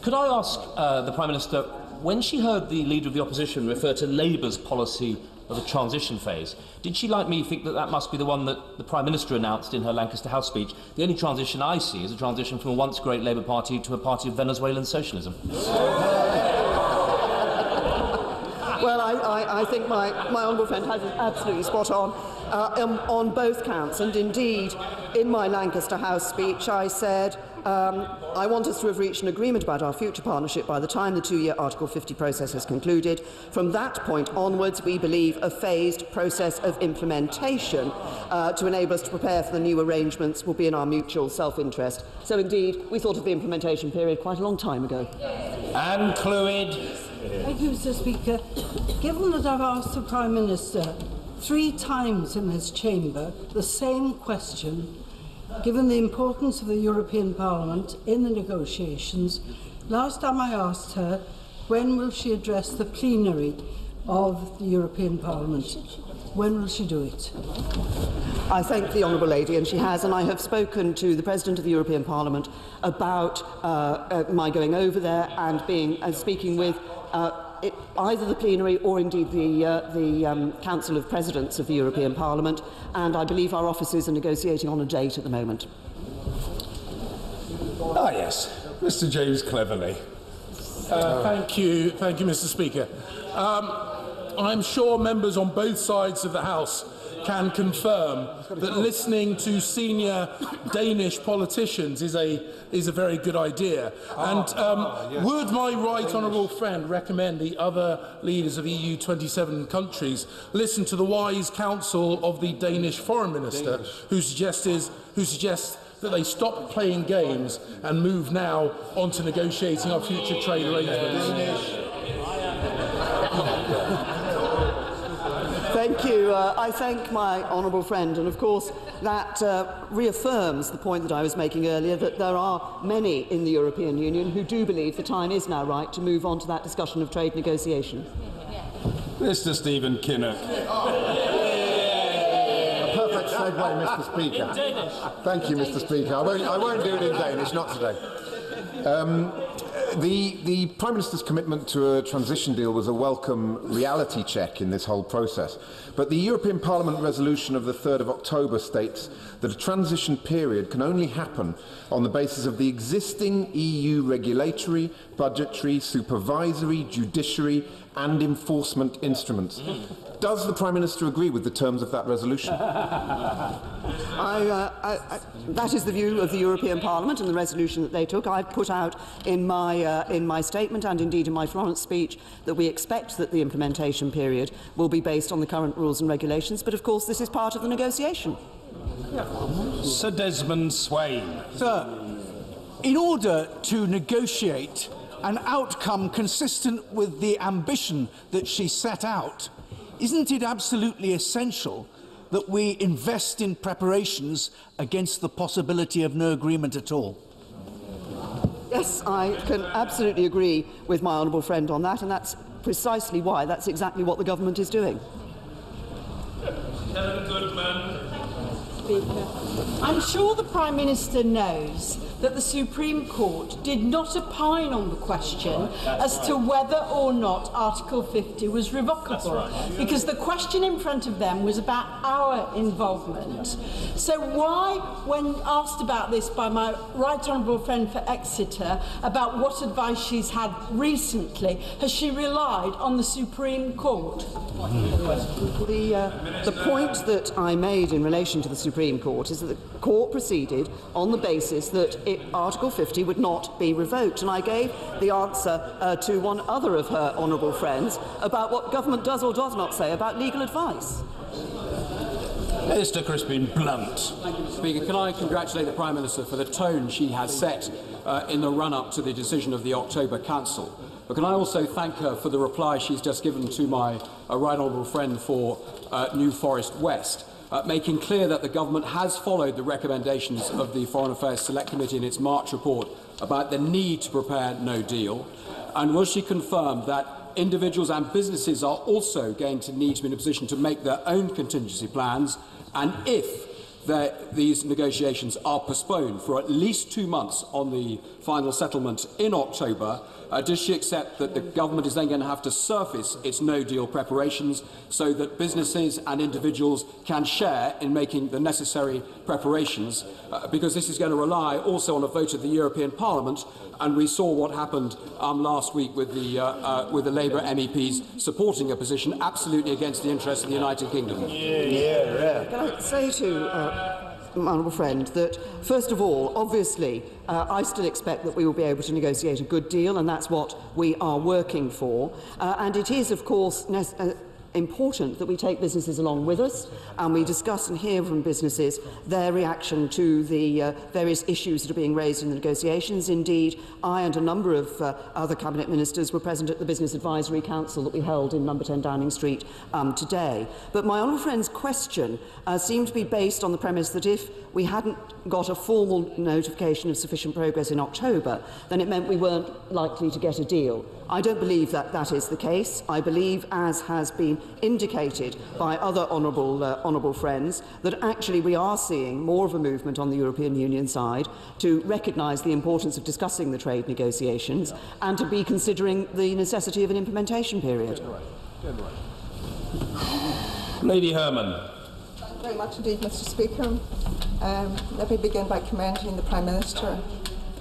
Could I ask the Prime Minister, when she heard the Leader of the Opposition refer to Labour's policy of the transition phase, did she, like me, think that that must be the one that the Prime Minister announced in her Lancaster House speech? The only transition I see is a transition from a once great Labour Party to a party of Venezuelan socialism. Well, I think my honourable friend has it absolutely spot on both counts. And indeed, in my Lancaster House speech, I said, I want us to have reached an agreement about our future partnership by the time the 2-year Article 50 process has concluded. From that point onwards, we believe a phased process of implementation to enable us to prepare for the new arrangements will be in our mutual self-interest. So indeed, we thought of the implementation period quite a long time ago. Anne Clwyd. Thank you, Mr. Speaker. Given that I've asked the Prime Minister 3 times in this chamber the same question, given the importance of the European Parliament in the negotiations, last time I asked her, when will she address the plenary of the European Parliament? When will she do it? I thank the Honourable Lady, and she has, and I have spoken to the President of the European Parliament about my going over there and speaking with either the plenary or indeed the Council of Presidents of the European Parliament, and I believe our offices are negotiating on a date at the moment. Ah, yes, Mr. James Cleverly. Thank you, Mr. Speaker. I'm sure members on both sides of the House can confirm that listening to senior Danish politicians is a very good idea. And would my right honourable friend recommend the other leaders of EU 27 countries listen to the wise counsel of the Danish Foreign Minister, who suggests that they stop playing games and move now on to negotiating our future trade arrangements? Thank you. I thank my honourable friend, and of course that reaffirms the point that I was making earlier, that there are many in the European Union who do believe the time is now right to move on to that discussion of trade negotiation. Mr. Stephen Kinnock. A perfect segue, Mr. Speaker. Thank you, Mr. Speaker. I won't do it in Danish, not today. The Prime Minister's commitment to a transition deal was a welcome reality check in this whole process. But the European Parliament resolution of the 3rd of October states that a transition period can only happen on the basis of the existing EU regulatory, budgetary, supervisory, judiciary and enforcement instruments. Does the Prime Minister agree with the terms of that resolution? That is the view of the European Parliament and the resolution that they took. I've put out in my statement and indeed in my Florence speech that we expect that the implementation period will be based on the current rules and regulations, but of course this is part of the negotiation. Sir Desmond Swain. Sir, in order to negotiate an outcome consistent with the ambition that she set out, isn't it absolutely essential that we invest in preparations against the possibility of no agreement at all? Yes, I can absolutely agree with my honourable friend on that, and that's precisely why that's exactly what the government is doing. Speaker, I'm sure the Prime Minister knows that the Supreme Court did not opine on the question as to whether or not Article 50 was revocable, because the question in front of them was about our involvement. So why, when asked about this by my right honourable friend for Exeter, about what advice she's had recently, has she relied on the Supreme Court? The point that I made in relation to the Supreme Court is that the Court proceeded on the basis that Article 50 would not be revoked, and I gave the answer to one other of her honourable friends about what government does or does not say about legal advice. Mr. Crispin Blunt. Thank you, Mr. Speaker. Can I congratulate the Prime Minister for the tone she has set in the run-up to the decision of the October Council? But can I also thank her for the reply she's just given to my right honourable friend for New Forest West, making clear that the government has followed the recommendations of the Foreign Affairs Select Committee in its March report about the need to prepare no deal? And will she confirm that individuals and businesses are also going to need to be in a position to make their own contingency plans, and if these negotiations are postponed for at least 2 months on the final settlement in October, does she accept that the government is then going to have to surface its no-deal preparations so that businesses and individuals can share in making the necessary preparations? Because this is going to rely also on a vote of the European Parliament, and we saw what happened last week with the Labour MEPs supporting a position absolutely against the interests of the United Kingdom. Can I say to my honourable friend that, first of all, obviously, I still expect that we will be able to negotiate a good deal, and that's what we are working for. And it is, of course, important that we take businesses along with us, and we discuss and hear from businesses their reaction to the various issues that are being raised in the negotiations. Indeed, I and a number of other Cabinet Ministers were present at the Business Advisory Council that we held in number 10 Downing Street today. But my honourable friend's question seemed to be based on the premise that if we hadn't got a formal notification of sufficient progress in October, then it meant we weren't likely to get a deal. I don't believe that that is the case. I believe, as has been indicated by other honourable friends, that actually we are seeing more of a movement on the European Union side to recognise the importance of discussing the trade negotiations and to be considering the necessity of an implementation period. Lady Herman. Thank you very much indeed, Mr. Speaker. Let me begin by commending the Prime Minister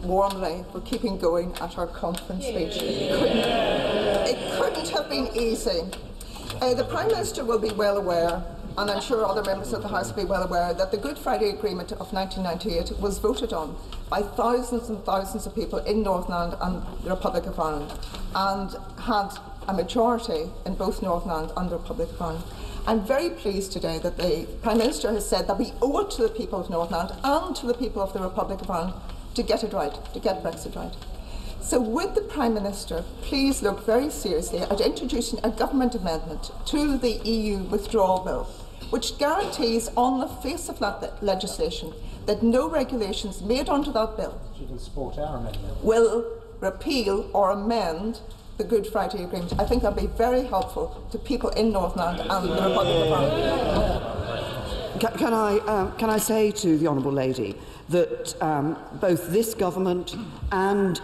warmly for keeping going at our conference speech. It couldn't have been easy. The Prime Minister will be well aware, and I'm sure other members of the House will be well aware, that the Good Friday Agreement of 1998 was voted on by thousands and thousands of people in Northern Ireland and the Republic of Ireland, and had a majority in both Northern Ireland and the Republic of Ireland. I'm very pleased today that the Prime Minister has said that we owe it to the people of Northern Ireland and to the people of the Republic of Ireland to get it right, to get Brexit right. So would the Prime Minister please look very seriously at introducing a government amendment to the EU withdrawal bill, which guarantees on the face of that legislation that no regulations made under that bill will repeal or amend the Good Friday Agreement. I think that would be very helpful to people in Northern Ireland and the Republic of Ireland. Can I say to the honourable lady that both this government and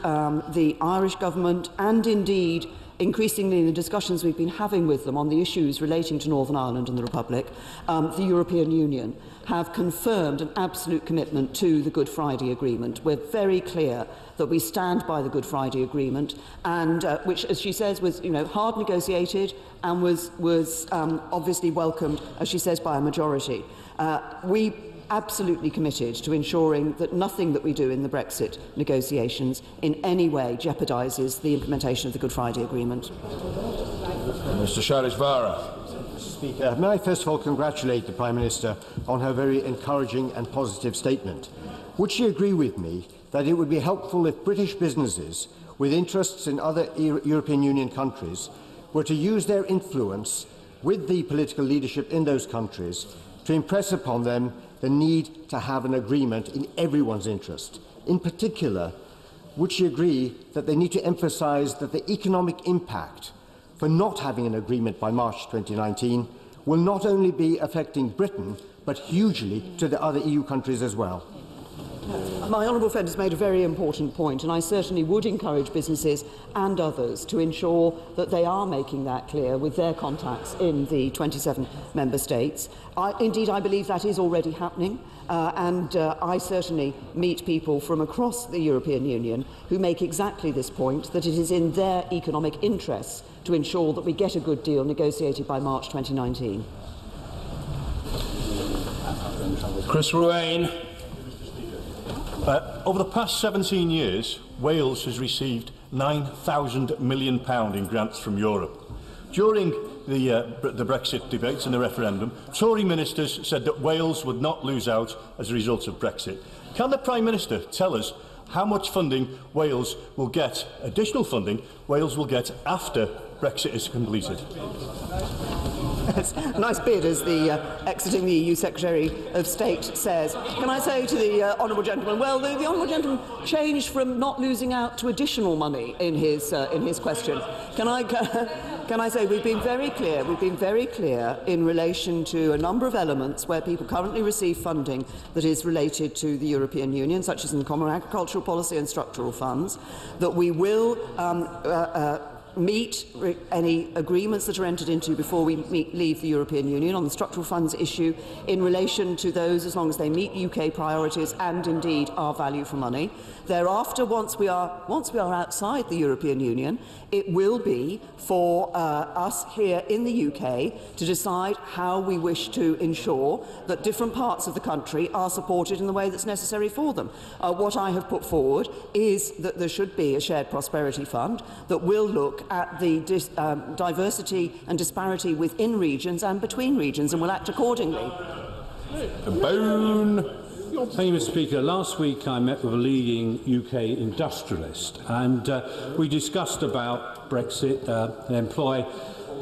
the Irish government, and indeed increasingly in the discussions we've been having with them on the issues relating to Northern Ireland and the Republic, the European Union have confirmed an absolute commitment to the Good Friday Agreement. We're very clear that we stand by the Good Friday Agreement, and which, as she says, was hard negotiated and was obviously welcomed, as she says, by a majority. We absolutely committed to ensuring that nothing that we do in the Brexit negotiations in any way jeopardises the implementation of the Good Friday Agreement. Mr. Sharishvara. Speaker, may I first of all congratulate the Prime Minister on her very encouraging and positive statement. Would she agree with me that it would be helpful if British businesses with interests in other European Union countries were to use their influence with the political leadership in those countries to impress upon them the need to have an agreement in everyone's interest? In particular, would she agree that they need to emphasise that the economic impact for not having an agreement by March 2019 will not only be affecting Britain, but hugely to the other EU countries as well? My honourable friend has made a very important point, and I certainly would encourage businesses and others to ensure that they are making that clear with their contacts in the 27 member states. Indeed, I believe that is already happening, and I certainly meet people from across the European Union who make exactly this point, that it is in their economic interests to ensure that we get a good deal negotiated by March 2019. Chris Ruane. Over the past 17 years, Wales has received £9,000 million in grants from Europe. During the Brexit debates and the referendum, Tory ministers said that Wales would not lose out as a result of Brexit. Can the Prime Minister tell us how much funding Wales will get, additional funding Wales will get after Brexit is completed? Yes, nice bid, as the exiting the EU Secretary of State says. Can I say to the honourable gentleman, well, the honourable gentleman changed from not losing out to additional money in his question. Can I say we've been very clear? We've been very clear in relation to a number of elements where people currently receive funding that is related to the European Union, such as in the Common Agricultural Policy and structural funds, that we will meet any agreements that are entered into before we leave the European Union on the structural funds issue in relation to those, as long as they meet UK priorities and indeed our value for money. Thereafter, once we are outside the European Union, it will be for us here in the UK to decide how we wish to ensure that different parts of the country are supported in the way that's necessary for them. What I have put forward is that there should be a shared prosperity fund that will look at the diversity and disparity within regions and between regions, and will act accordingly. Bone. Thank you, Mr. Speaker. Last week I met with a leading UK industrialist, and we discussed about Brexit. They employ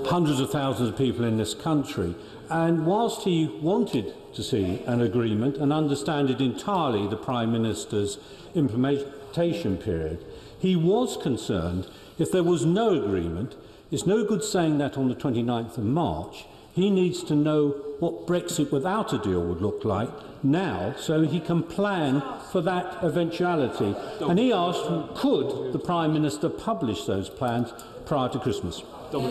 hundreds of thousands of people in this country, and whilst he wanted to see an agreement and understand it entirely, the Prime Minister's implementation period, he was concerned if there was no agreement. It's no good saying that on the 29th of March. He needs to know what Brexit without a deal would look like now, so he can plan for that eventuality. And he asked, could the Prime Minister publish those plans prior to Christmas? Can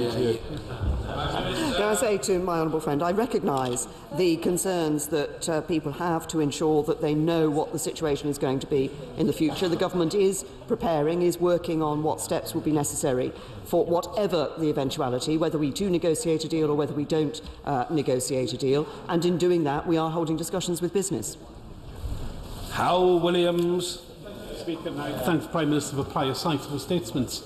I say to my honourable friend, I recognise the concerns that people have to ensure that they know what the situation is going to be in the future. The government is preparing, is working on what steps will be necessary for whatever the eventuality, whether we do negotiate a deal or whether we don't negotiate a deal. And in doing that, we are holding discussions with business. Howell Williams. Speaker, thanks, Prime Minister, for prior citable statements.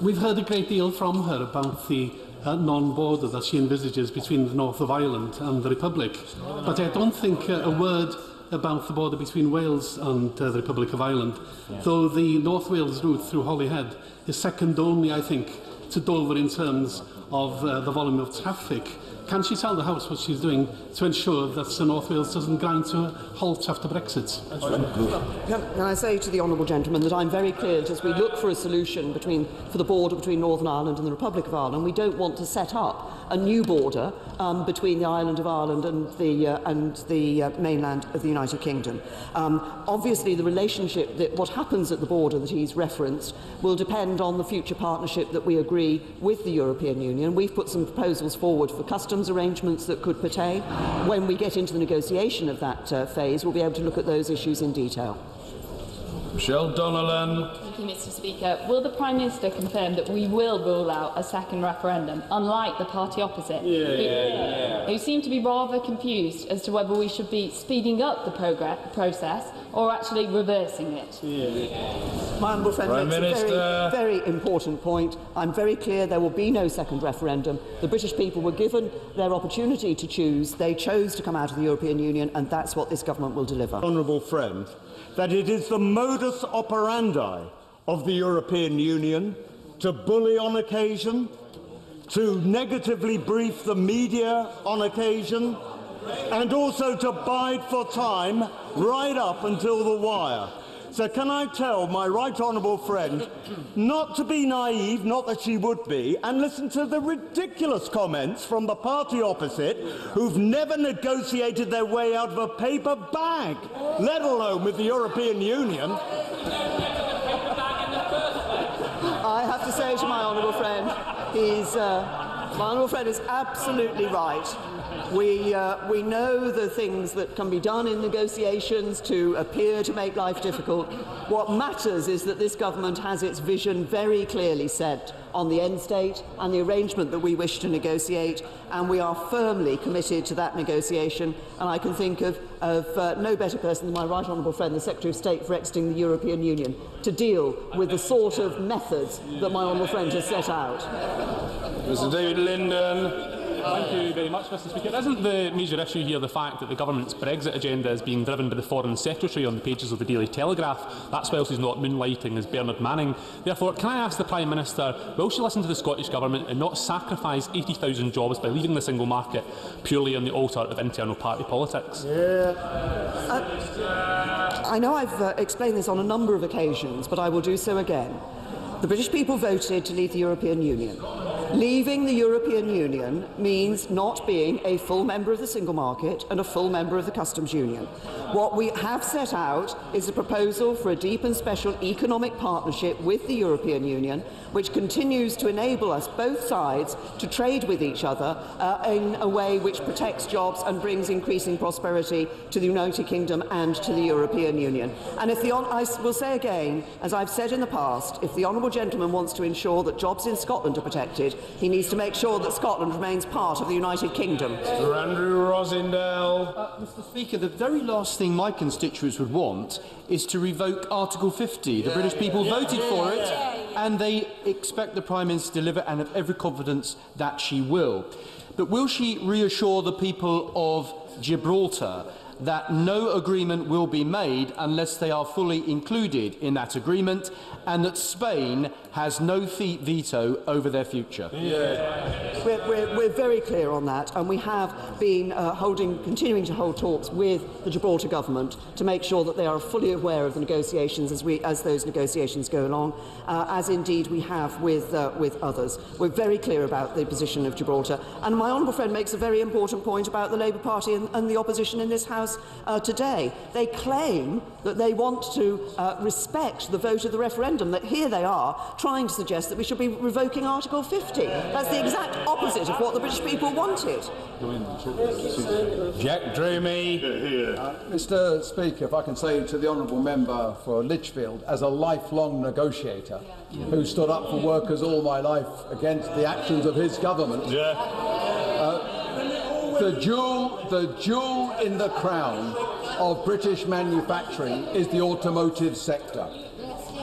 We've heard a great deal from her about the non-border that she envisages between the north of Ireland and the Republic, but I don't think a word about the border between Wales and the Republic of Ireland, though the North Wales route through Holyhead is second only, I think, to Dover in terms of the volume of traffic. Can she tell the House what she's doing to ensure that North Wales doesn't grind to a halt after Brexit? Can I say to the honourable gentleman that I'm very clear that as we look for a solution for the border between Northern Ireland and the Republic of Ireland, we don't want to set up a new border between the island of Ireland and the mainland of the United Kingdom. Obviously, the relationship, what happens at the border that he's referenced, will depend on the future partnership that we agree with the European Union. We've put some proposals forward for customs arrangements that could pertain. When we get into the negotiation of that phase, we'll be able to look at those issues in detail. Michelle Donnellan. Thank you, Mr. Speaker. Will the Prime Minister confirm that we will rule out a second referendum, unlike the party opposite, who seem to be rather confused as to whether we should be speeding up the process or actually reversing it? My honourable friend makes a very, very important point. I'm very clear there will be no second referendum. The British people were given their opportunity to choose. They chose to come out of the European Union, and that's what this government will deliver. Honourable friend, that it is the modus operandi of the European Union to bully on occasion, to negatively brief the media on occasion, and also to bide for time right up until the wire. So can I tell my right honourable friend not to be naive, not that she would be, and listen to the ridiculous comments from the party opposite who've never negotiated their way out of a paper bag, let alone with the European Union. I have to say to my honourable friend, my honourable friend is absolutely right. We know the things that can be done in negotiations to appear to make life difficult. What matters is that this government has its vision very clearly set on the end state and the arrangement that we wish to negotiate, and we are firmly committed to that negotiation. And I can think of no better person than my right honourable friend, the Secretary of State for exiting the European Union, to deal with the sort of methods that my honourable friend has set out. Mr. David Linden. Thank you very much, Mr. Speaker. Isn't the major issue here the fact that the government's Brexit agenda is being driven by the Foreign Secretary on the pages of the Daily Telegraph? That's whilst he's not moonlighting as Bernard Manning. Therefore, can I ask the Prime Minister, will she listen to the Scottish Government and not sacrifice 80,000 jobs by leaving the single market purely on the altar of internal party politics? I know I've explained this on a number of occasions, but I will do so again. The British people voted to leave the European Union. Leaving the European Union means not being a full member of the single market and a full member of the customs union. What we have set out is a proposal for a deep and special economic partnership with the European Union, which continues to enable us, both sides, to trade with each other in a way which protects jobs and brings increasing prosperity to the United Kingdom and to the European Union. And if I will say again, as I've said in the past, if the honourable gentleman wants to ensure that jobs in Scotland are protected, he needs to make sure that Scotland remains part of the United Kingdom. Mr. Andrew Rosindell. Mr. Speaker, the very last thing my constituents would want is to revoke Article 50. The British people voted for it, and they expect the Prime Minister to deliver, and have every confidence that she will. But will she reassure the people of Gibraltar that no agreement will be made unless they are fully included in that agreement, and that Spain has no veto over their future? We're very clear on that, and we have been continuing to hold talks with the Gibraltar government to make sure that they are fully aware of the negotiations as those negotiations go along, as indeed we have with others. We're very clear about the position of Gibraltar, and my honourable friend makes a very important point about the Labour Party and the opposition in this House today. They claim that they want to respect the vote of the referendum, that here they are trying to suggest that we should be revoking Article 50. That's the exact opposite of what the British people wanted. Jack Dromey. Mr. Speaker, if I can say to the honourable member for Lichfield, as a lifelong negotiator who stood up for workers all my life against the actions of his government, the jewel in the crown of British manufacturing is the automotive sector.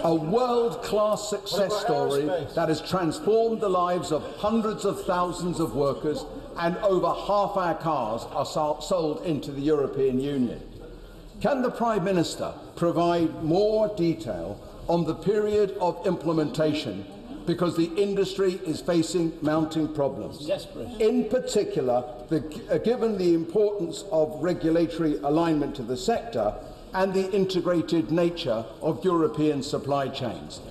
A world-class success story that has transformed the lives of hundreds of thousands of workers, and over half our cars are sold into the European Union. Can the Prime Minister provide more detail on the period of implementation, because the industry is facing mounting problems? In particular, given the importance of regulatory alignment to the sector and the integrated nature of European supply chains.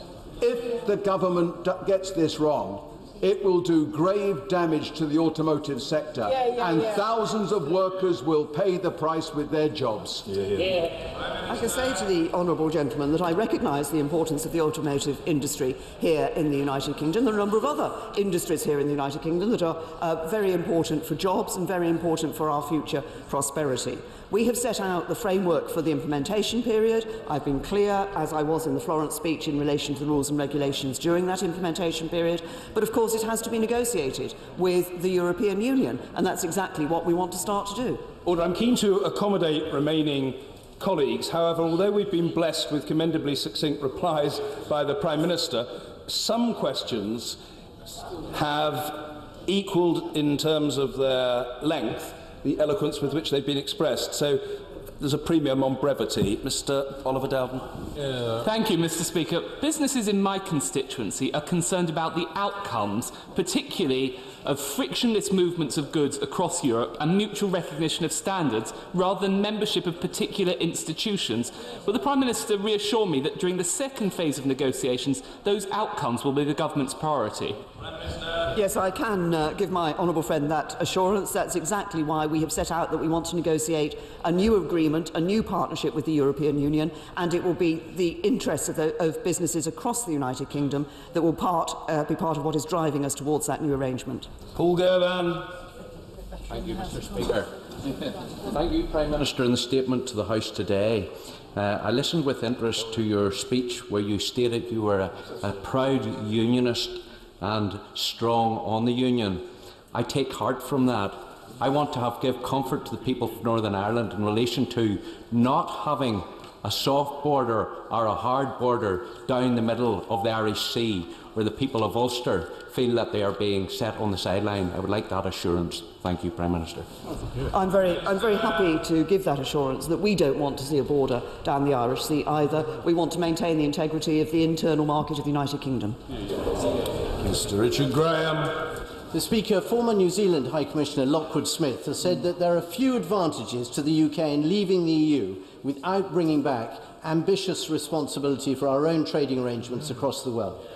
If the government gets this wrong, it will do grave damage to the automotive sector, and thousands of workers will pay the price with their jobs. I can say to the honourable gentleman that I recognise the importance of the automotive industry here in the United Kingdom. There are a number of other industries here in the United Kingdom that are very important for jobs and very important for our future prosperity. We have set out the framework for the implementation period. I've been clear, as I was in the Florence speech, in relation to the rules and regulations during that implementation period. But of course it has to be negotiated with the European Union, and that's exactly what we want to start to do. Order. I'm keen to accommodate remaining colleagues. However, although we've been blessed with commendably succinct replies by the Prime Minister, some questions have equalled, in terms of their length, the eloquence with which they've been expressed. So there's a premium on brevity. Mr. Oliver Dowden. Thank you, Mr. Speaker. Businesses in my constituency are concerned about the outcomes, particularly of frictionless movements of goods across Europe and mutual recognition of standards, rather than membership of particular institutions. Will the Prime Minister reassure me that during the second phase of negotiations, those outcomes will be the government's priority? Yes, I can give my honourable friend that assurance. That's exactly why we have set out that we want to negotiate a new agreement, a new partnership with the European Union, and it will be the interests of businesses across the United Kingdom that will be part of what is driving us towards that new arrangement. Paul Girvan. Thank you, Mr. Speaker. Thank you, Prime Minister, in the statement to the House today. I listened with interest to your speech where you stated you were a proud unionist and strong on the union. I take heart from that. I want to give comfort to the people of Northern Ireland in relation to not having a soft border or a hard border down the middle of the Irish Sea, where the people of Ulster feel that they are being set on the sideline. I would like that assurance. Thank you, Prime Minister. I'm very happy to give that assurance that we don't want to see a border down the Irish Sea either. We want to maintain the integrity of the internal market of the United Kingdom. Mr. Richard Graham. The Speaker, former New Zealand High Commissioner Lockwood Smith has said that there are few advantages to the UK in leaving the EU without bringing back ambitious responsibility for our own trading arrangements across the world.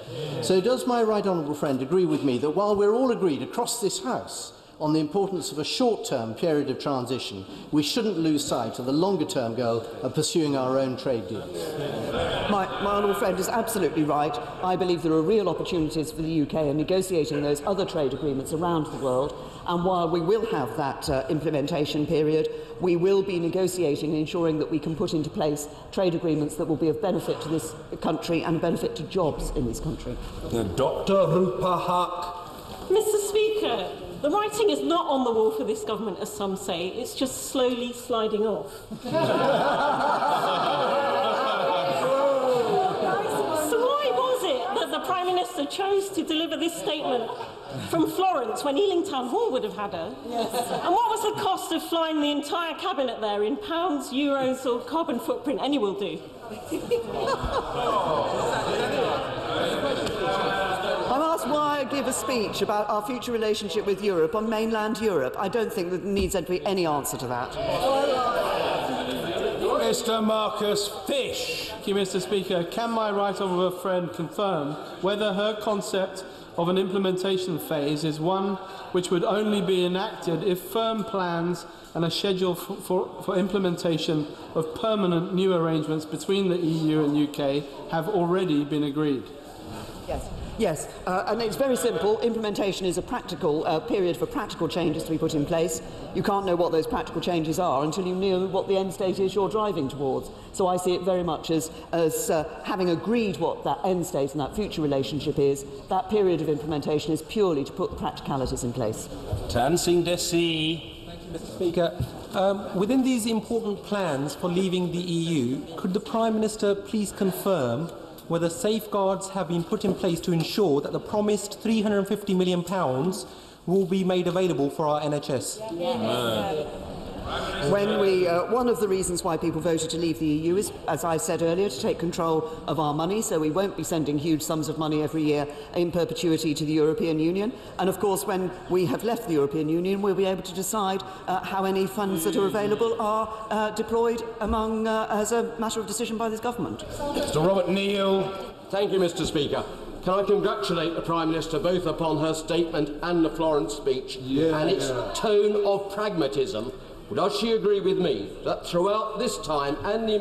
So does my right honourable friend agree with me that while we're all agreed across this House on the importance of a short-term period of transition, we shouldn't lose sight of the longer-term goal of pursuing our own trade deals? My honourable friend is absolutely right. I believe there are real opportunities for the UK in negotiating those other trade agreements around the world, and while we will have that implementation period, we will be negotiating and ensuring that we can put into place trade agreements that will be of benefit to this country and benefit to jobs in this country. Dr. Rupa Haq. Mr. Speaker, the writing is not on the wall for this government, as some say. It's just slowly sliding off. So why was it that the Prime Minister chose to deliver this statement from Florence when Ealing Town Hall would have had her? Yes. And what was the cost of flying the entire cabinet there in pounds, euros or carbon footprint? Any will do. I'm asked why I give a speech about our future relationship with Europe on mainland Europe. I don't think that there needs to be any answer to that. Mr. Marcus Fish. Thank you, Mr. Speaker. Can my right honourable friend confirm whether her concept of an implementation phase is one which would only be enacted if firm plans and a schedule for implementation of permanent new arrangements between the EU and UK have already been agreed? Yes, and it's very simple. Implementation is a practical period for practical changes to be put in place. You can't know what those practical changes are until you know what the end state is you're driving towards. So I see it very much as having agreed what that end state and that future relationship is. That period of implementation is purely to put the practicalities in place. Tan Singh Desi. Thank you, Mr. Speaker. Within these important plans for leaving the EU, could the Prime Minister please confirm whether safeguards have been put in place to ensure that the promised £350 million will be made available for our NHS? One of the reasons why people voted to leave the EU is, as I said earlier, to take control of our money, so we won't be sending huge sums of money every year in perpetuity to the European Union. And of course, when we have left the European Union, we'll be able to decide how any funds that are available are deployed as a matter of decision by this government. Mr. Robert Neal. Thank you, Mr. Speaker. Can I congratulate the Prime Minister both upon her statement and the Florence speech and its tone of pragmatism? Does she agree with me that throughout this time and the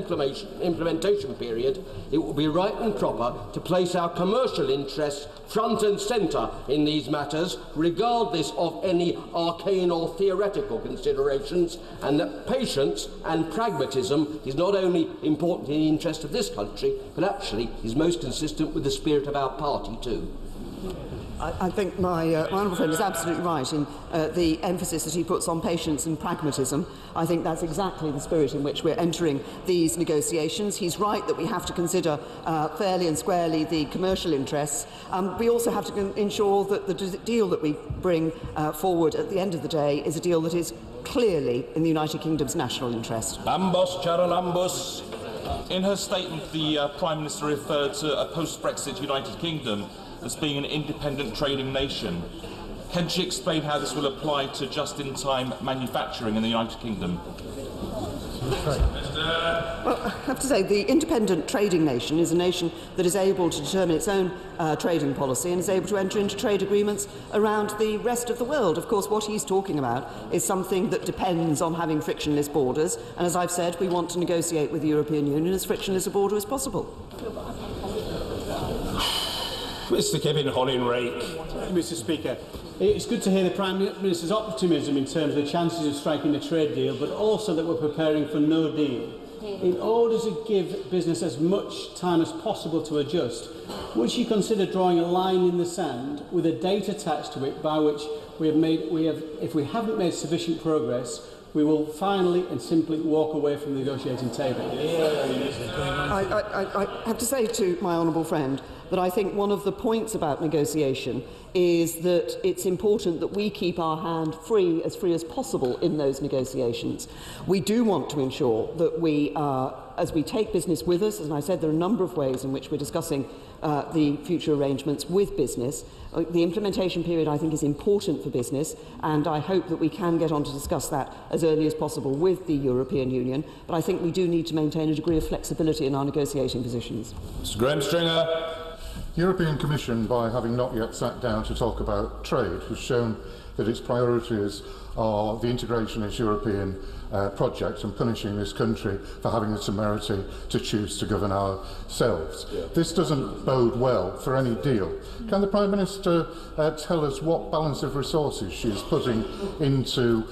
implementation period, it will be right and proper to place our commercial interests front and centre in these matters, regardless of any arcane or theoretical considerations, and that patience and pragmatism is not only important in the interest of this country, but actually is most consistent with the spirit of our party too? I think my honourable friend is absolutely right in the emphasis that he puts on patience and pragmatism. I think that's exactly the spirit in which we're entering these negotiations. He's right that we have to consider fairly and squarely the commercial interests. We also have to ensure that the deal that we bring forward at the end of the day is a deal that is clearly in the United Kingdom's national interest. Ambos, Charalambos. In her statement, the Prime Minister referred to a post-Brexit United Kingdom as being an independent trading nation. Can she explain how this will apply to just-in-time manufacturing in the United Kingdom? Well, I have to say, the independent trading nation is a nation that is able to determine its own trading policy and is able to enter into trade agreements around the rest of the world. Of course, what he's talking about is something that depends on having frictionless borders, and as I've said, we want to negotiate with the European Union as frictionless a border as possible. Mr. Kevin Hollingreich. Mr. Speaker, it's good to hear the Prime Minister's optimism in terms of the chances of striking a trade deal, but also that we're preparing for no deal. In order to give business as much time as possible to adjust, would she consider drawing a line in the sand with a date attached to it by which if we haven't made sufficient progress, we will finally and simply walk away from the negotiating table? I have to say to my honourable friend that I think one of the points about negotiation is that it's important that we keep our hand free as possible in those negotiations. We do want to ensure that we, as we take business with us, and I said there are a number of ways in which we're discussing the future arrangements with business. The implementation period, I think, is important for business, and I hope that we can get on to discuss that as early as possible with the European Union. But I think we do need to maintain a degree of flexibility in our negotiating positions. Mr. Graham Stringer. The European Commission, by having not yet sat down to talk about trade, has shown that its priorities are the integration as European project and punishing this country for having the temerity to choose to govern ourselves. This doesn't bode well for any deal. Can the Prime Minister tell us what balance of resources she is putting into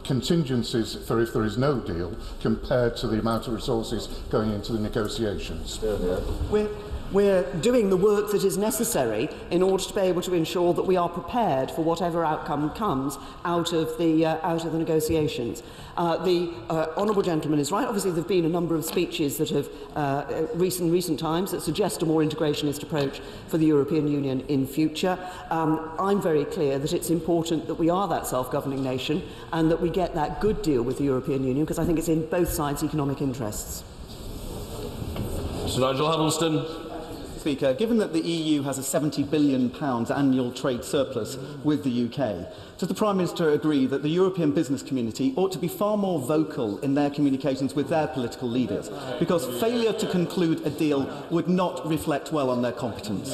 contingencies for if there is no deal compared to the amount of resources going into the negotiations? We're doing the work that is necessary in order to be able to ensure that we are prepared for whatever outcome comes out of the negotiations. The honourable gentleman is right. Obviously, there have been a number of speeches that have recent times that suggest a more integrationist approach for the European Union in future. I'm very clear that it's important that we are that self-governing nation and that we get that good deal with the European Union, because I think it's in both sides' economic interests. Sir Nigel Huddleston. Speaker, given that the EU has a £70 billion annual trade surplus with the UK, does the Prime Minister agree that the European business community ought to be far more vocal in their communications with their political leaders, because failure to conclude a deal would not reflect well on their competence?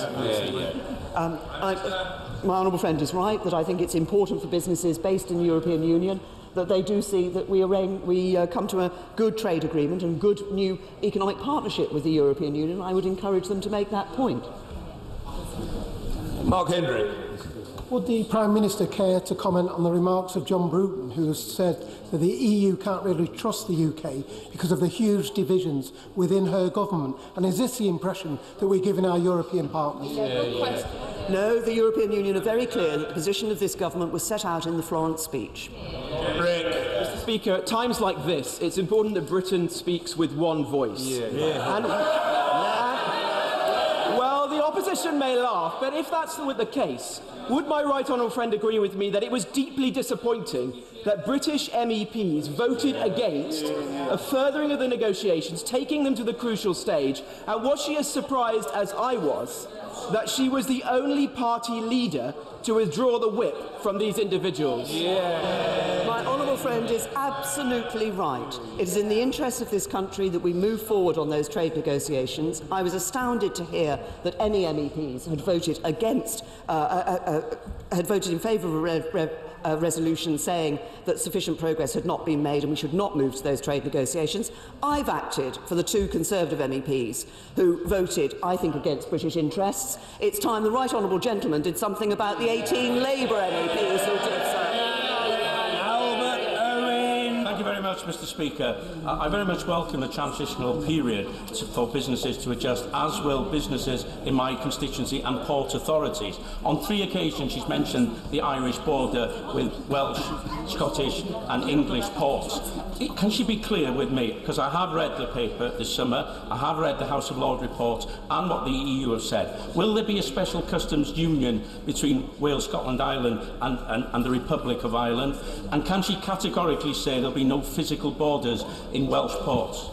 My honourable friend is right that I think it's important for businesses based in the European Union that they do see that we come to a good trade agreement and good new economic partnership with the European Union. I would encourage them to make that point. Mark Hendry. Would the Prime Minister care to comment on the remarks of John Bruton, who has said that the EU can't really trust the UK because of the huge divisions within her government? And is this the impression that we're giving our European partners? No, the European Union are very clear that the position of this government was set out in the Florence speech. Mr. Speaker, at times like this, it's important that Britain speaks with one voice. Well, the opposition may laugh, but if that's the case, would my right honourable friend agree with me that it was deeply disappointing that British MEPs voted against a furthering of the negotiations, taking them to the crucial stage, and was she as surprised as I was that she was the only party leader to withdraw the whip from these individuals? My honourable friend is absolutely right. It is in the interest of this country that we move forward on those trade negotiations. I was astounded to hear that any MEPs had voted against, had voted in favour of a resolution saying that sufficient progress had not been made and we should not move to those trade negotiations. I've acted for the two Conservative MEPs who voted, I think, against British interests. It's time the right honourable gentleman did something about the 18 Labour MEPs who did so. Albert Owen. Thank you very much. much, Mr. Speaker. I very much welcome the transitional period for businesses to adjust, as will businesses in my constituency and port authorities. On 3 occasions, she's mentioned the Irish border with Welsh, Scottish and English ports. Can she be clear with me? Because I have read the paper this summer, I have read the House of Lords report and what the EU have said. Will there be a special customs union between Wales, Scotland, Ireland and the Republic of Ireland? And can she categorically say there'll be no physical borders in Welsh ports?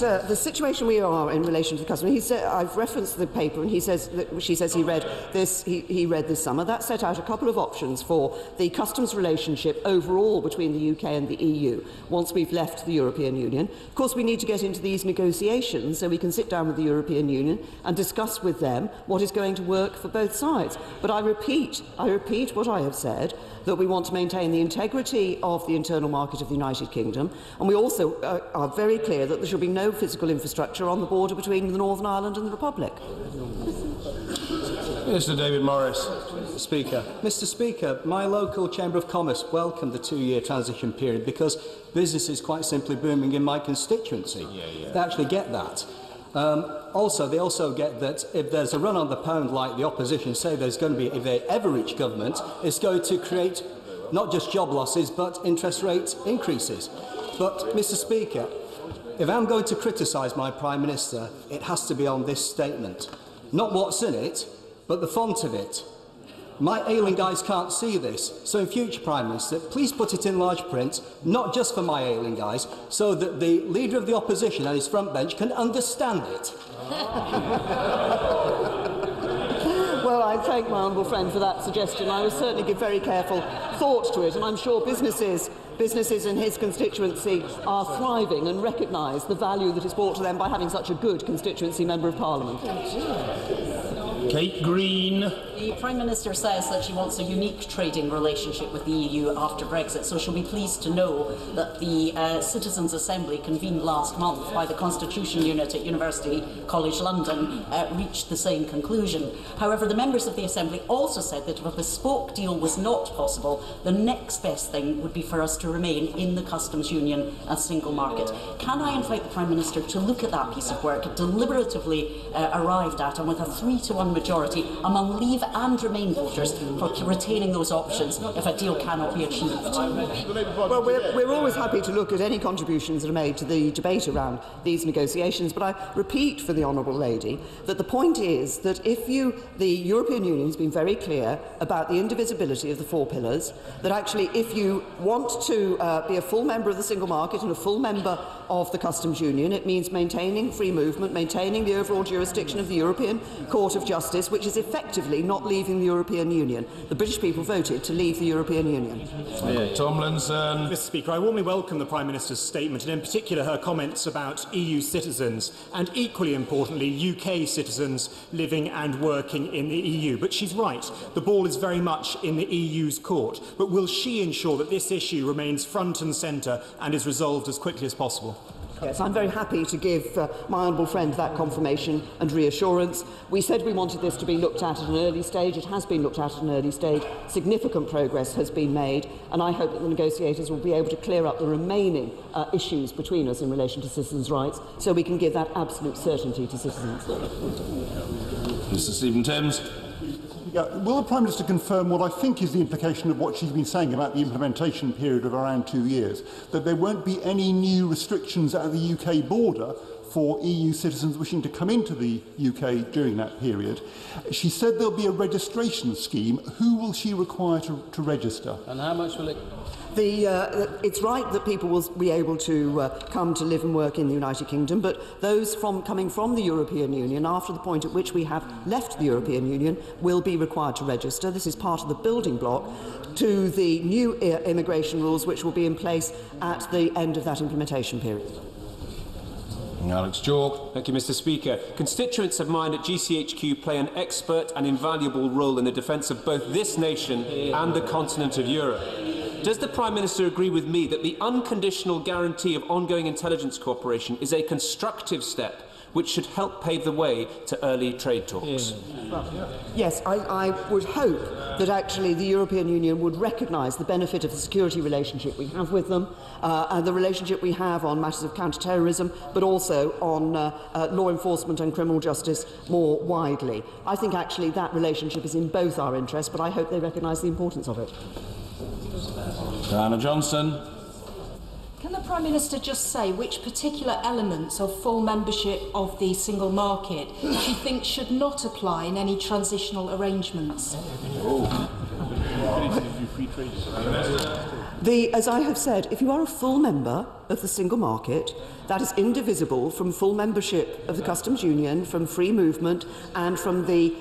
The situation we are in relation to the customer, he said, I've referenced the paper, and he says that she says he read this. He read this summer. That set out a couple of options for the customs relationship overall between the UK and the EU once we've left the European Union. Of course, we need to get into these negotiations so we can sit down with the European Union and discuss with them what is going to work for both sides. But I repeat what I have said, that we want to maintain the integrity of the internal market of the United Kingdom, and we also are very clear that there should be no physical infrastructure on the border between the Northern Ireland and the Republic. Mr. David Morris. Mr. Speaker, my local Chamber of Commerce welcomed the 2-year transition period because business is quite simply booming in my constituency. They actually get that. They also get that if there's a run on the pound like the opposition say there's going to be if they ever reach government, it's going to create not just job losses but interest rate increases. But, Mr. Speaker, if I'm going to criticise my Prime Minister, it has to be on this statement. Not what's in it, but the font of it. My ailing guys can't see this, so in future, Prime Minister, please put it in large print, not just for my ailing guys, so that the Leader of the Opposition and his front bench can understand it. Well, I thank my honourable friend for that suggestion. I will certainly give very careful thought to it, and I'm sure businesses in his constituency are thriving and recognise the value that is brought to them by having such a good constituency Member of Parliament. Kate Green. The Prime Minister says that she wants a unique trading relationship with the EU after Brexit, so she'll be pleased to know that the Citizens' Assembly, convened last month by the Constitution Unit at University College London, reached the same conclusion. However, the members of the Assembly also said that if a bespoke deal was not possible, the next best thing would be for us to remain in the customs union and single market. Can I invite the Prime Minister to look at that piece of work, deliberatively arrived at, and with a 3-to-1 majority among Leave and Remain voters for retaining those options if a deal cannot be achieved? Well, we're always happy to look at any contributions that are made to the debate around these negotiations, but I repeat for the Honourable Lady that the point is that the European Union has been very clear about the indivisibility of the 4 pillars, that actually if you want to be a full member of the single market and a full member of the customs union, it means maintaining free movement, maintaining the overall jurisdiction of the European Court of Justice, which is effectively not leaving the European Union. The British people voted to leave the European Union. Tomlinson. Mr. Speaker, I warmly welcome the Prime Minister's statement, and in particular her comments about EU citizens and, equally importantly, UK citizens living and working in the EU. But she's right, the ball is very much in the EU's court. But will she ensure that this issue remains front and centre and is resolved as quickly as possible? Yes, I'm very happy to give my honourable friend that confirmation and reassurance. We said we wanted this to be looked at an early stage. It has been looked at an early stage. Significant progress has been made, and I hope that the negotiators will be able to clear up the remaining issues between us in relation to citizens' rights, so we can give that absolute certainty to citizens. Mr. Stephen Timms. Will the Prime Minister confirm what I think is the implication of what she's been saying about the implementation period of around 2 years, that there won't be any new restrictions at the UK border for EU citizens wishing to come into the UK during that period? She said there'll be a registration scheme. Who will she require to register? And how much will it... It's right that people will be able to come to live and work in the United Kingdom, but those coming from the European Union after the point at which we have left the European Union will be required to register. This is part of the building block to the new immigration rules which will be in place at the end of that implementation period. Alex Chalk. Thank you, Mr. Speaker. Constituents of mine at GCHQ play an expert and invaluable role in the defence of both this nation and the continent of Europe. Does the Prime Minister agree with me that the unconditional guarantee of ongoing intelligence cooperation is a constructive step which should help pave the way to early trade talks? Yes, I would hope that actually the European Union would recognise the benefit of the security relationship we have with them, and the relationship we have on matters of counter-terrorism, but also on law enforcement and criminal justice more widely. I think actually that relationship is in both our interests, but I hope they recognise the importance of it. Diana Johnson. Can the Prime Minister just say which particular elements of full membership of the single market she thinks should not apply in any transitional arrangements? As I have said, if you are a full member of the single market, that is indivisible from full membership of the customs union, from free movement, and from the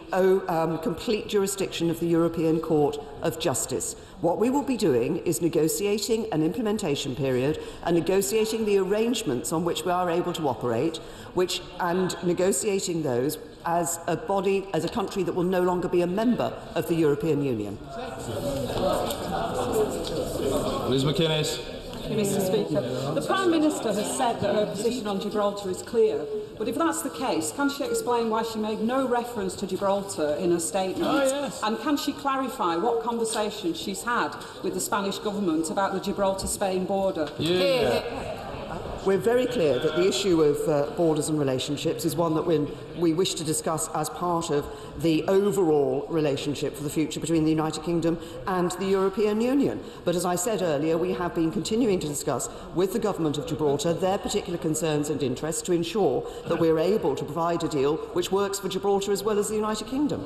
complete jurisdiction of the European Court of Justice. What we will be doing is negotiating an implementation period and negotiating the arrangements on which we are able to operate, and negotiating those as a body, as a country that will no longer be a member of the European Union. Liz McInnes. Mr. Speaker, the Prime Minister has said that her position on Gibraltar is clear, but if that's the case, can she explain why she made no reference to Gibraltar in her statement? Oh, yes. And can she clarify what conversations she's had with the Spanish government about the Gibraltar-Spain border? We're very clear that the issue of borders and relationships is one that we wish to discuss as part of the overall relationship for the future between the United Kingdom and the European Union. But as I said earlier, we have been continuing to discuss with the Government of Gibraltar their particular concerns and interests to ensure that we're able to provide a deal which works for Gibraltar as well as the United Kingdom.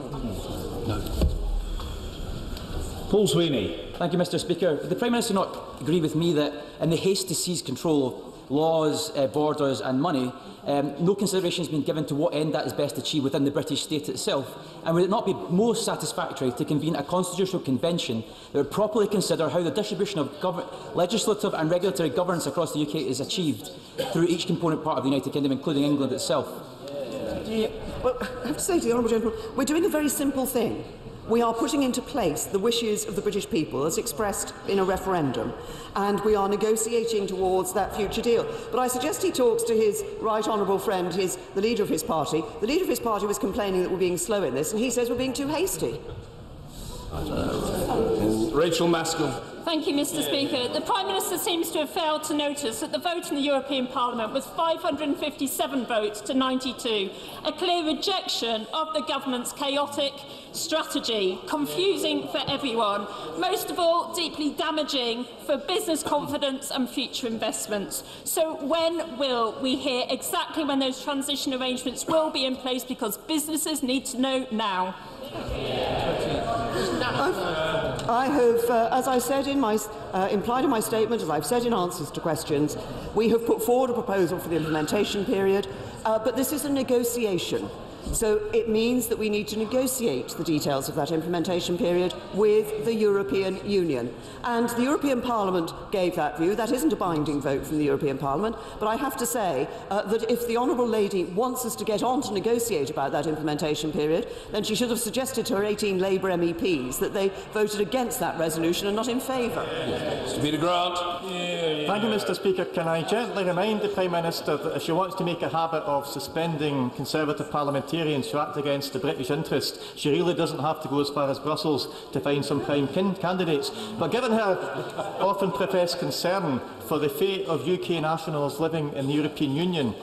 Paul Sweeney. Thank you, Mr. Speaker. Would the Prime Minister not agree with me that in the haste to seize control of laws, borders and money, no consideration has been given to what end that is best achieved within the British state itself? And would it not be most satisfactory to convene a constitutional convention that would properly consider how the distribution of legislative and regulatory governance across the UK is achieved through each component part of the United Kingdom, including England itself? Well, I have to say to the Honourable Gentleman, we're doing a very simple thing. We are putting into place the wishes of the British people as expressed in a referendum, and we are negotiating towards that future deal. But I suggest he talks to his right honourable friend, the leader of his party. The leader of his party was complaining that we're being slow in this, and he says we're being too hasty. Rachel Maskell. Thank you, Mr. Speaker. The Prime Minister seems to have failed to notice that the vote in the European Parliament was 557 votes to 92, a clear rejection of the government's chaotic strategy, confusing for everyone, most of all deeply damaging for business confidence and future investments. So when will we hear exactly when those transition arrangements will be in place, because businesses need to know now? I have, as I said in my implied in my statement, as I've said in answers to questions, we have put forward a proposal for the implementation period, but this is a negotiation. So it means that we need to negotiate the details of that implementation period with the European Union. And the European Parliament gave that view. That isn't a binding vote from the European Parliament, but I have to say that if the Honourable Lady wants us to get on to negotiate about that implementation period, then she should have suggested to her 18 Labour MEPs that they voted against that resolution and not in favour. Mr. Peter Grant. Thank you, Mr. Speaker. Can I gently remind the Prime Minister that if she wants to make a habit of suspending Conservative parliamentarians who act against the British interest, she really doesn't have to go as far as Brussels to find some prime candidates. But given her often professed concern for the fate of UK nationals living in the European Union,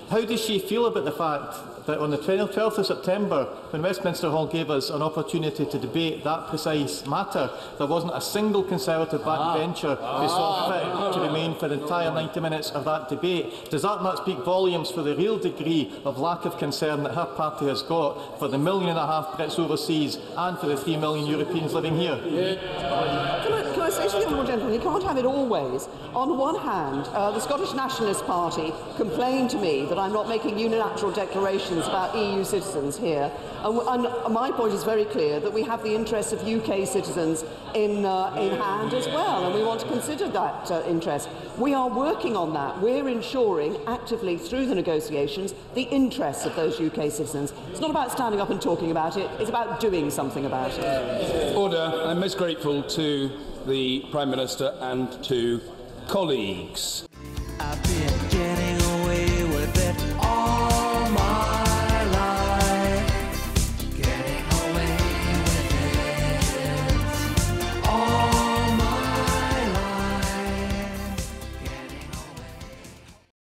how does she feel about the fact that on the 12th of September, when Westminster Hall gave us an opportunity to debate that precise matter, there wasn't a single Conservative backbencher who saw fit to remain for the entire 90 minutes of that debate? Does that not speak volumes for the real degree of lack of concern that her party has got for the 1.5 million Brits overseas and for the 3 million Europeans living here? Can I say to the Honourable Gentleman, you can't have it always. On the one hand, the Scottish Nationalist Party complained to me that I'm not making unilateral declarations about EU citizens here, and my point is very clear, that we have the interests of UK citizens in hand as well, and we want to consider that interest. We are working on that. We're ensuring actively through the negotiations the interests of those UK citizens. It's not about standing up and talking about it, it's about doing something about it. Order. I'm most grateful to the Prime Minister and to colleagues.